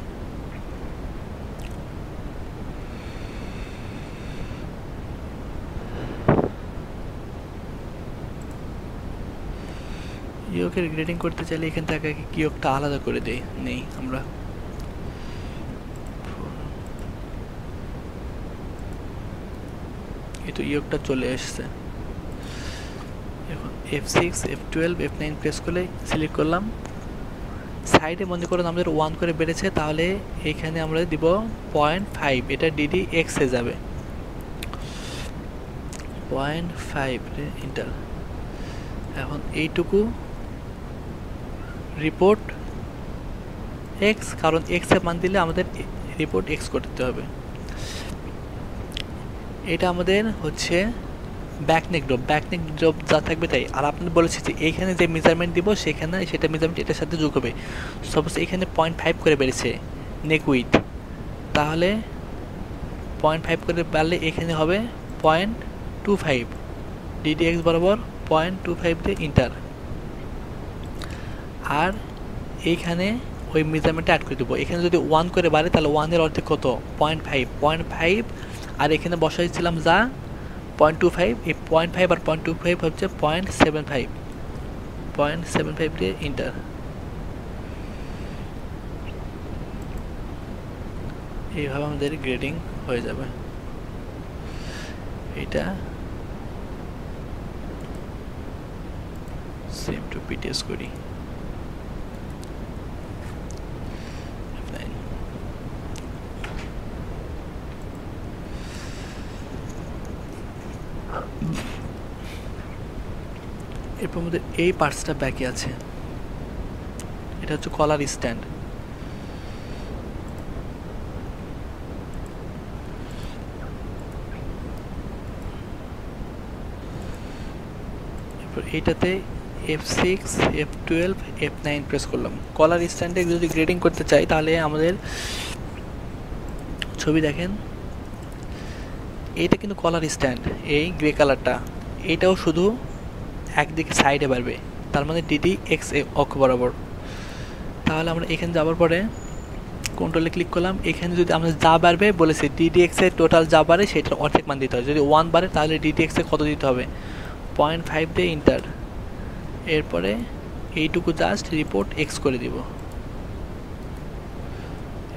ইয়কের গ্রেডিং করতে চাইলে এখান থেকে ইয়কটা আলাদা করে দেই, নেই আমরা। এই তো ইয়কটা চলে এসছে। এখন F6, F12, F9 প্রেস করলে সিলেক্ট করলাম, সাইডে মনে করুন আমাদের 1 করে বেড়েছে, তাহলে এইখানে আমরা দিব 0.5, এটা DDX এ যাবে, 0.5 এন্টার। এখন এইটুকু রিপোর্ট X, কারণ X এর মান দিলে আমাদের রিপোর্ট X করতে হবে। এটা আমাদের হচ্ছে ব্যাকনেক ড্রপ যা থাকবে তাই। আর আপনাদের বলেছি যে এইখানে যে মেজারমেন্ট দিব সেখানে সেটা মেজারমেন্ট এটার সাথে যোগ হবে। সাপোজ এখানে 0.5 করে বেড়েছে নেক উইথ, তাহলে 0.5 করে বাড়লে এখানে হবে 0.2 0.25 DDX বরাবর 0.25 দিয়ে ইন্টার, আর এইখানে ওই মেজারমেন্টটা অ্যাড করে দেবো। এখানে যদি 1 করে বাড়ে তাহলে 1-এর অর্ধেক কত 0.5, আর এখানে বসাইছিলাম যা 0.25, এই 0.5 আর 0.25 হচ্ছে 0.75 দিয়ে ইন্টার। এইভাবে আমাদের গ্রেডিং হয়ে যাবে। এটা সেম টু পিটিএস করি। এরপর আমাদের এই পার্টসটা বাকি আছে, এটা হচ্ছে কলার স্ট্যান্ড। এরপর এইটাতে F6, F12, F9 প্রেস করলাম। কলার স্ট্যান্ডে যদি গ্রেডিং করতে চাই তাহলে আমাদের ছবি দেখেন, এইটা কিন্তু কলার স্ট্যান্ড, এই গ্রে কালারটা, এইটাও শুধু একদিকে সাইডে বাড়বে, তার মানে DDX অক্ষ বরাবর। তাহলে আমরা এখানে যাওয়ার পরে কন্ট্রোলে ক্লিক করলাম, এখানে যদি আমরা যা বাড়বে বলেছে DDX এর টোটাল যা বাড়ে সেটার অর্ধেক মান দিতে হয়। যদি 1 বাড়ে তাহলে DDX এ কত দিতে হবে 0.5 দিয়ে ইন্টার, এরপরে এইটুকু জাস্ট রিপোর্ট X করে দিব,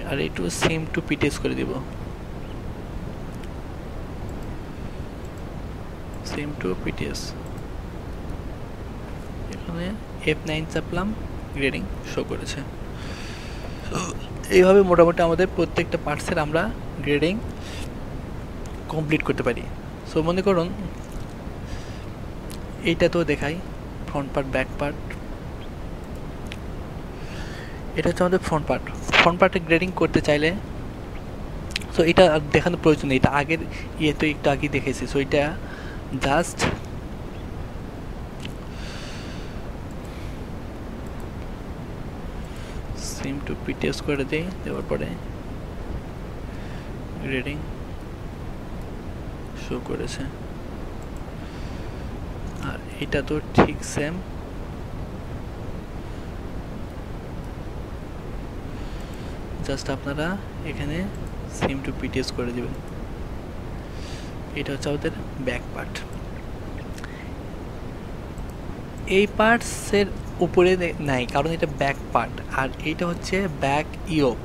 আর এইটুকু সেম টু পিটিএস করে দিব, সেম টু পিটিএস। এখানে F9 চাপলাম, গ্রেডিং শো করেছে। এইভাবে মোটামুটি আমাদের প্রত্যেকটা পার্টসের আমরা গ্রেডিং কমপ্লিট করতে পারি। সো মনে করুন এইটা তো দেখাই, ফ্রন্ট পার্ট, ব্যাক পার্ট। এটা হচ্ছে আমাদের ফ্রন্ট পার্ট। ফ্রন্ট পার্টে গ্রেডিং করতে চাইলে, সো এটা দেখানোর প্রয়োজন নেই, এটা আগের ইয়ে তো একটু আগে দেখেছি। সো এটা জাস্ট সেম টু পিটিএস করে দিই, দেওয়ার পরে গ্রেডিং শো করেছে। আর এটা তো ঠিক সেম, জাস্ট আপনারা এখানে সেম টু পিটিএস করে দিবেন। এটা হচ্ছে আমাদের ব্যাক পার্ট। এই পার্টসের উপরে নাই কারণ এটা ব্যাক পার্ট, আর এইটা হচ্ছে ব্যাক ইয়োক,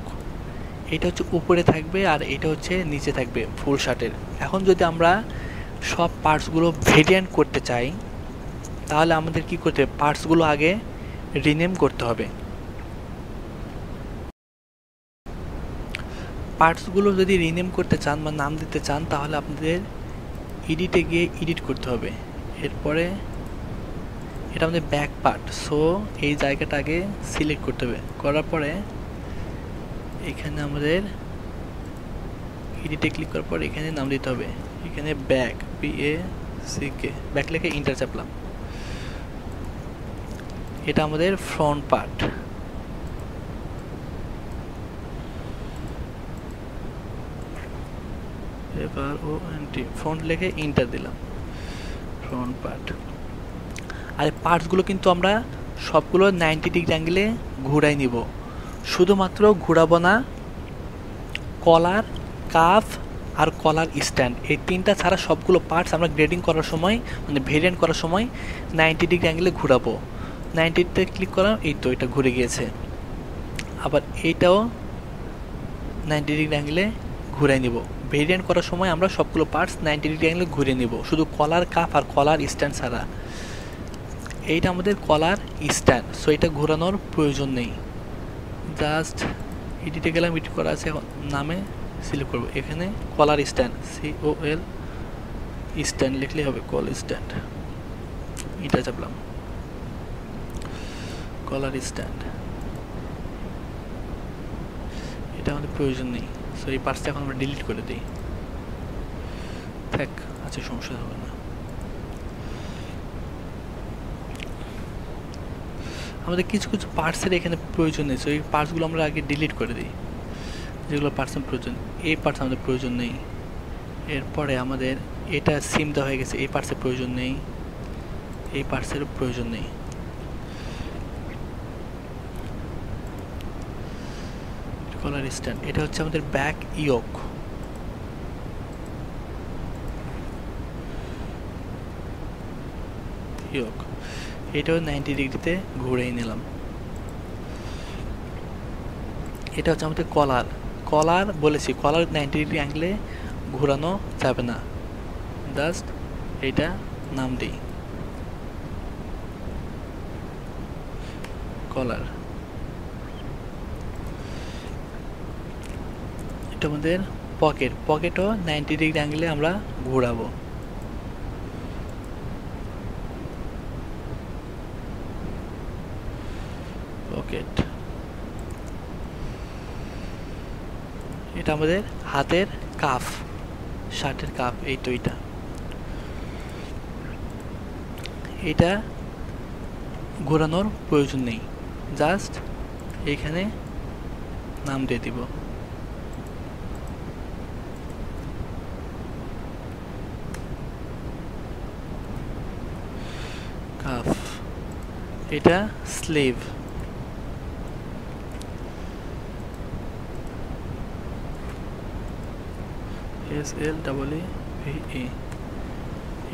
এটা হচ্ছে উপরে থাকবে আর এটা হচ্ছে নিচে থাকবে ফুল শার্টের। এখন যদি আমরা সব পার্টসগুলো ভেরিয়েন্ট করতে চাই তাহলে আমাদের কি করতে হবে, পার্টসগুলো আগে রিনেম করতে হবে। পার্টসগুলো যদি রিনেম করতে চান বা নাম দিতে চান তাহলে আপনাদের এডিটে গিয়ে এডিট করতে হবে। এরপরে এটা আমাদের ব্যাক পার্ট, সো এই জায়গাটা আগে সিলেক্ট করতে হবে, করার পরে এখানে আমাদের এডিটে ক্লিক করার পর এখানে নাম দিতে হবে, এখানে ব্যাক BACK, ব্যাক লিখে ইন্টার চাপলাম। এটা আমাদের ফ্রন্ট পার্ট। এবার ফ্রন্ট লিখে ইন্টার দিলাম, ফ্রন্ট পার্ট। আর পার্টসগুলো কিন্তু আমরা সবগুলো 90 ডিগ্রি অ্যাঙ্গেলে ঘুরাই নিব, শুধুমাত্র ঘুরাবো না কলার কাফ আর কলার স্ট্যান্ড, এই তিনটা ছাড়া সবগুলো পার্টস আমরা গ্রেডিং করার সময় মানে ভেরিয়েন্ট করার সময় 90 ডিগ্রি অ্যাঙ্গেলে ঘুরাবো। 90তে ক্লিক করলাম, এই তো এটা ঘুরে গিয়েছে। আবার এইটাও 90 ডিগ্রি অ্যাঙ্গেলে ঘুরে নিব। ভেরিয়েন্ট করার সময় আমরা সবগুলো পার্টস 90 ডিগ্রি অ্যাঙ্গেলে ঘুরে নিব, শুধু কলার কাফ আর কলার স্ট্যান্ড ছাড়া। এইটা আমাদের কলার স্ট্যান্ড, সো এটা ঘোরানোর প্রয়োজন নেই। জাস্ট এডিটে গেলাম, এডিট করা আছে, এখন নামে সিলেক্ট করবো, এখানে কলার স্ট্যান্ড COL স্ট্যান্ড লিখলেই হবে, কল স্ট্যান্ড, এটা চাপলাম, কলার স্ট্যান্ড। এটা আমাদের প্রয়োজন নেই, সো এই পার্টসটা এখন আমরা ডিলিট করে দিই, থাক, আচ্ছা সমস্যা হবে না। আমাদের কিছু কিছু পার্টসের এখানে প্রয়োজন নেই, সো এই পার্টসগুলো আমরা আগে ডিলিট করে দিই, যেগুলো পার্টসের প্রয়োজন। এই পার্টস আমাদের প্রয়োজন নেই। এরপরে আমাদের এটা সিম দেওয়া হয়ে গেছে, এই পার্টসের প্রয়োজন নেই, এই পার্টসের প্রয়োজন নেই। কলার স্ট্যান্ড, এটা হচ্ছে আমাদের ব্যাক ইয়োক। ইয়োক এটাও 90 ডিগ্রিতে ঘুরিয়ে নিলাম। এটা হচ্ছে আমাদের কলার। কলার বলেছি কলার 90 ডিগ্রি অ্যাঙ্গেলে ঘোরানো যাবে না, জাস্ট এটা নাম দিই কলার। এটা আমাদের পকেট, পকেটও 90 ডিগ্রি অ্যাঙ্গেলে আমরা ঘোরাবো। পকেট, এটা আমাদের হাতের কাফ, শার্টের কাফ, এই তো এটা ঘোরানোর প্রয়োজন নেই, জাস্ট এইখানে নাম দিয়ে দিব। কাফ, এটা স্লিভ, SLEVE,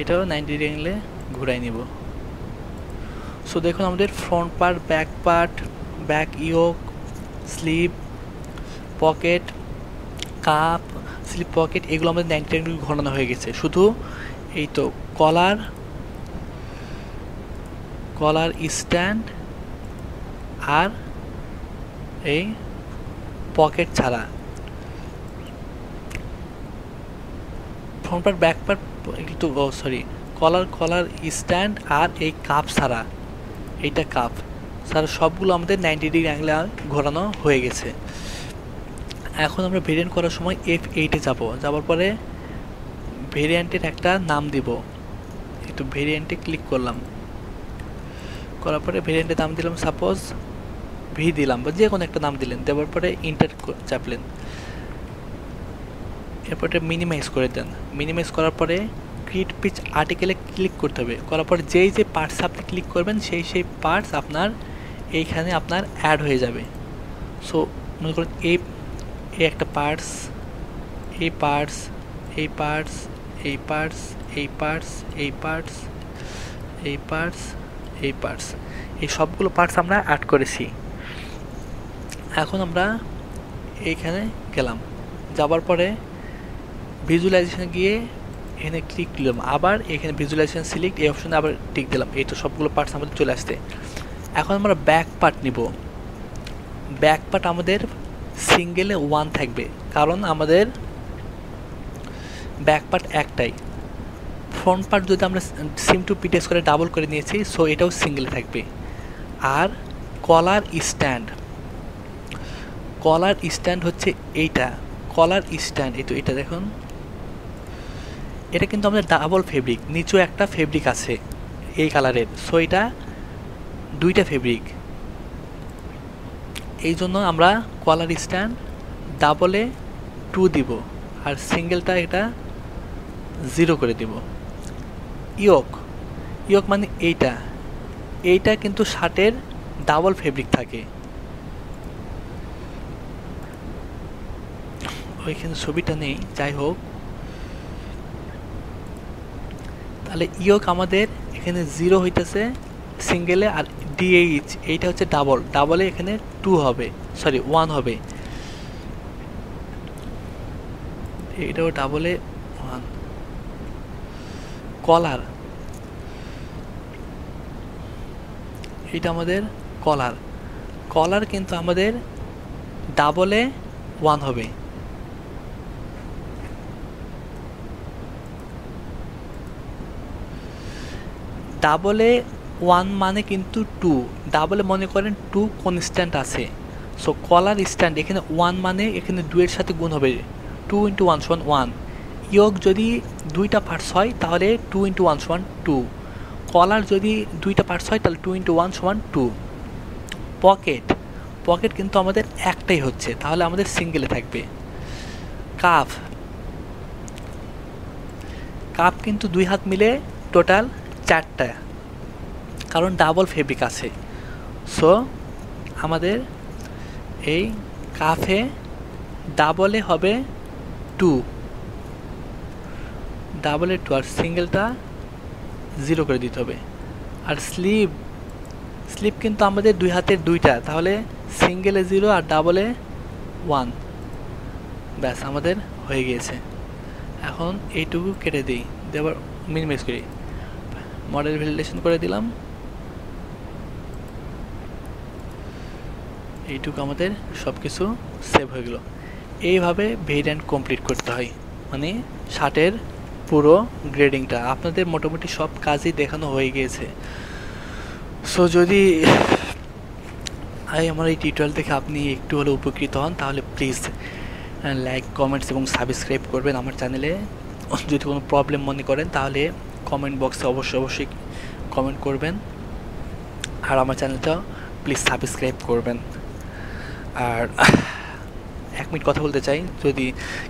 এটাও 90 ডিগ্রি অ্যাঙ্গেলে ঘুরাই নিব। সো দেখুন আমাদের front part, back ইয়োক, sleeve, pocket, cup, sleeve, pocket, এগুলো আমাদের 90 ডিগ্রি ঘোরানো হয়ে গেছে। শুধু এই তো কলার স্ট্যান্ড আর এই পকেট ছাড়া, ফ্রন্ট পার্ট, ব্যাক পার্ট, একটু কলার স্ট্যান্ড আর এই কাপ ছাড়া, এইটা কাপ ছাড়া সবগুলো আমাদের 90 ডিগ্রি অ্যাঙ্গেলে ঘোরানো হয়ে গেছে। এখন আমরা ভেরিয়েন্ট করার সময় F8 যাবার পরে ভেরিয়েন্টের একটা নাম দিব। একটু ভেরিয়েন্টে ক্লিক করলাম, করার পরে ভেরিয়েন্টের নাম দিলাম সাপোজ ভি দিলাম, বা যে কোনো একটা নাম দিলেন, দেওয়ার পরে ইন্টার চাপলেন। এরপরে মিনিমাইজ করে দেন। মিনিমাইজ করার পরে ক্রিয়েট পিচ আর্টিকেলে ক্লিক করতে হবে। করার পরে যেই যে পার্টস আপনি ক্লিক করবেন সেই পার্টস আপনার এইখানে আপনার অ্যাড হয়ে যাবে। সো মনে করুন এই একটা পার্টস, এই পার্টস, এই পার্টস, এই পার্টস, এই পার্টস, এই পার্টস, এই পার্টস, এই পার্টস, এই সবগুলো পার্টস আমরা অ্যাড করেছি। এখন আমরা এইখানে গেলাম, যাবার পরে ভিজুয়ালাইজেশনে গিয়ে এখানে ক্লিক দিলাম, আবার এখানে ভিজুয়ালাইজেশন সিলেক্ট, এই অপশনে আবার টিক দিলাম। এই তো সবগুলো পার্টস আমাদের চলে আসছে। এখন আমরা ব্যাক পার্ট নিব। ব্যাক পার্ট আমাদের সিঙ্গেলে 1 থাকবে, কারণ আমাদের ব্যাক পার্ট একটাই। ফ্রন্ট পার্ট যদি আমরা সিম টু পিটেস করে ডাবল করে নিয়েছি, সো এটাও সিঙ্গেলে থাকবে। আর কলার স্ট্যান্ড হচ্ছে এইটা, কলার স্ট্যান্ড, এই তো এটা দেখুন, এটা কিন্তু আমাদের ডাবল ফেব্রিক, নিচেও একটা ফেব্রিক আছে এই কালারের, সো এটা দুইটা ফেব্রিক। এই জন্য আমরা কলার স্ট্যান্ড ডাবলে 2 দিব, আর সিঙ্গেলটা এটা 0 করে দিব। ইয়োক মানে এইটা কিন্তু শার্টের ডাবল ফেব্রিক থাকে। ওইখানে ছবিটা নেই, যাই হোক, তাহলে ইয়োক আমাদের এখানে 0 হইতেছে সিঙ্গেলে, আর DH এইটা হচ্ছে ডাবলে এখানে 2 হবে, 1 হবে, এটাও ডাবলে 1। এটা আমাদের কলার কিন্তু আমাদের ডাবলে 1 হবে। ডাবলে 1 মানে কিন্তু 2, ডাবলে মনে করেন 2 কনস্ট্যান্ট আছে, সো কলার স্ট্যান্ড এখানে 1 মানে এখানে 2 এর সাথে গুণ হবে, 2 × 1 = 1। ইয়োক যদি দুইটা পার্টস হয় তাহলে 2 × 1 = 2। কলার যদি দুইটা পার্টস হয় তাহলে 2 × 1 = 2। পকেট কিন্তু আমাদের একটাই হচ্ছে, তাহলে আমাদের সিঙ্গেলে থাকবে। কাপ কিন্তু 2 হাত মিলে টোটাল 4টা, কারণ ডাবল ফেব্রিক আছে। সো আমাদের এই কাফে ডাবলে হবে 2, ডাবলে 2 আর সিঙ্গেলটা 0 করে দিতে হবে। আর স্লিপ কিন্তু আমাদের 2 হাতের 2টা, তাহলে সিঙ্গেলে 0 আর ডাবলে 1। ব্যাস আমাদের হয়ে গিয়েছে। এখন এইটুকু কেটে দিই, দেবার মিনিমাইজ করি, মডেল ভ্যালিডেশন করে দিলাম। এইটুকু আমাদের সব কিছু সেভ হয়ে গেল। এইভাবে ভেরিয়েন্ট কমপ্লিট করতে হয়, মানে শার্টের পুরো গ্রেডিংটা। আপনাদের মোটামুটি সব কাজই দেখানো হয়ে গিয়েছে। সো যদি আমার এই টিউটোরিয়াল থেকে আপনি একটু হলেও উপকৃত হন, তাহলে প্লিজ লাইক, কমেন্টস এবং সাবস্ক্রাইব করবেন আমার চ্যানেলে। যদি কোনো প্রবলেম মনে করেন তাহলে কমেন্ট বক্সে অবশ্যই কমেন্ট করবেন। আর আমার চ্যানেলটা প্লিজ সাবস্ক্রাইব করবেন। আর 1 মিনিট কথা বলতে চাই, যদি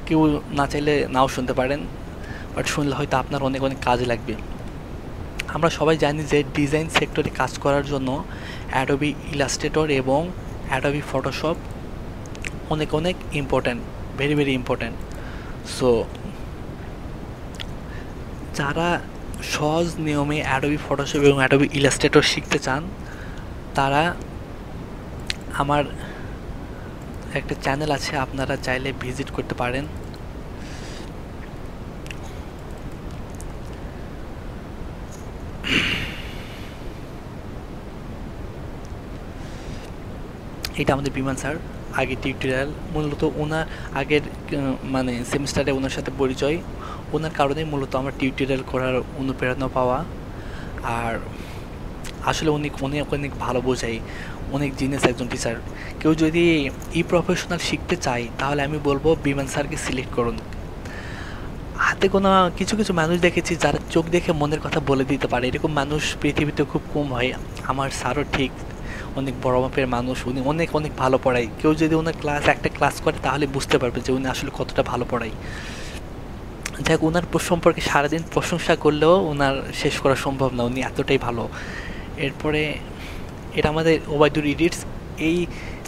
কেউ না চাইলে নাও শুনতে পারেন, বাট শুনলে হয়তো আপনার অনেক কাজে লাগবে। আমরা সবাই জানি যে ডিজাইন সেক্টরে কাজ করার জন্য অ্যাডোবি ইলাস্ট্রেটর এবং অ্যাডোবি ফটোশপ অনেক ইম্পর্ট্যান্ট, ভেরি ইম্পর্ট্যান্ট। সো যারা সহজ নিয়মে অ্যাডোবি ফটোশপ এবং অ্যাডোবি ইলাস্ট্রেটর শিখতে চান, তারা আমার একটা চ্যানেল আছে, আপনারা চাইলে ভিজিট করতে পারেন। এটা আমাদের বিমান স্যার, আগের টিউটোরিয়াল। মূলত ওনার আগের মানে সেমিস্টারে ওনার সাথে পরিচয়, ওনার কারণেই মূলত আমার টিউটোরিয়াল করার অনুপ্রেরণা পাওয়া। আর আসলে অনেক ভালো বোঝায়, অনেক জিনিস একজন টিচার। কেউ যদি প্রফেশনাল শিখতে চায় তাহলে আমি বলবো বিমান স্যারকে সিলেক্ট করুন। হাতে কোনো কিছু মানুষ দেখেছি যারা চোখ দেখে মনের কথা বলে দিতে পারে, এরকম মানুষ পৃথিবীতে খুব কম হয়। আমার স্যারও ঠিক অনেক বড় মাপের মানুষ, উনি অনেক ভালো পড়ায়। কেউ যদি ওনার একটা ক্লাস করে তাহলে বুঝতে পারবে যে উনি আসলে কতটা ভালো পড়ায়। যাই হোক, ওনার সম্পর্কে সারাদিন প্রশংসা করলেও ওনার শেষ করা সম্ভব না, উনি এতটাই ভালো। এরপরে এটা আমাদের ওবায়দুর এডিটস। এই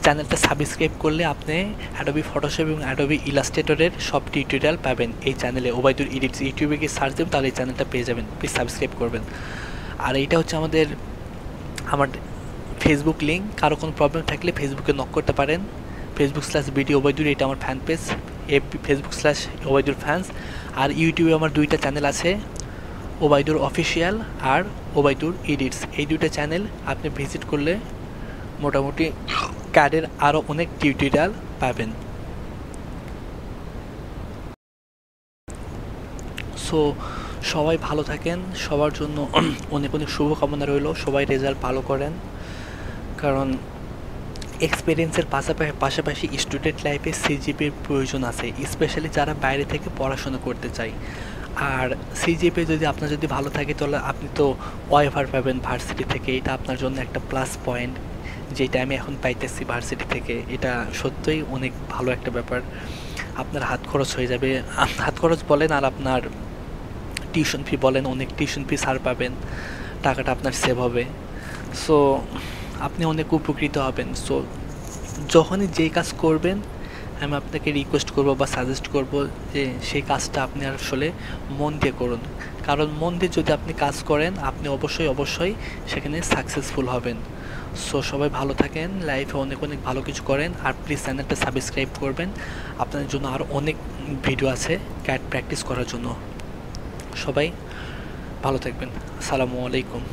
চ্যানেলটা সাবস্ক্রাইব করলে আপনি অ্যাডোবি ফটোশপ এবং অ্যাডোবি ইলাস্ট্রেটরের সব টিউটোরিয়াল পাবেন এই চ্যানেলে। ওবায়দুর এডিটস ইউটিউবে গিয়ে সার্চ দেবেন, তাহলে এই চ্যানেলটা পেয়ে যাবেন। প্লিজ সাবস্ক্রাইব করবেন। আর এইটা হচ্ছে আমার ফেসবুক লিঙ্ক। কারো কোনো প্রবলেম থাকলে ফেসবুকে নক করতে পারেন। facebook/BD ওবায়দুর, এটা আমার ফ্যান পেজ। facebook/ওবায়দুর ফ্যান্স। আর ইউটিউবে আমার 2টা চ্যানেল আছে, ওবায়দুর অফিসিয়াল আর ওবায়দুর এডিটস। এই 2টা চ্যানেল আপনি ভিজিট করলে মোটামুটি ক্যাডের আরও অনেক টিউটোরিয়াল পাবেন। সো সবাই ভালো থাকেন, সবার জন্য অনেক শুভকামনা রইল। সবাই রেজাল্ট ভালো করেন, কারণ এক্সপিরিয়েন্সের পাশাপাশি স্টুডেন্ট লাইফে সিজিপির প্রয়োজন আছে, স্পেশালি যারা বাইরে থেকে পড়াশোনা করতে চায়। আর সিজিপি যদি আপনার ভালো থাকে তাহলে আপনি তো ওয়েভার পাবেন ভার্সিটি থেকে, এটা আপনার জন্য একটা প্লাস পয়েন্ট, যেটা আমি এখন পাইতেছি ভার্সিটি থেকে। এটা সত্যিই অনেক ভালো একটা ব্যাপার। আপনার হাত খরচ হয়ে যাবে, হাত খরচ বলেন আর আপনার টিউশন ফি বলেন, অনেক টিউশন ফি ছাড় পাবেন, টাকাটা আপনার সেভ হবে। সো আপনি অনেক উপকৃত হবেন। সো যখনই যেই কাজ করবেন আমি আপনাকে রিকোয়েস্ট করব বা সাজেস্ট করব যে সেই কাজটা আপনি আসলে মন দিয়ে করুন, কারণ মন দিয়ে যদি আপনি কাজ করেন আপনি অবশ্যই সেখানে সাকসেসফুল হবেন। সো সবাই ভালো থাকেন, লাইফে অনেক ভালো কিছু করেন। আর প্লিজ চ্যানেলটা সাবস্ক্রাইব করবেন, আপনাদের জন্য আরও অনেক ভিডিও আছে ক্যাট প্র্যাকটিস করার জন্য। সবাই ভালো থাকবেন। আসসালামু আলাইকুম।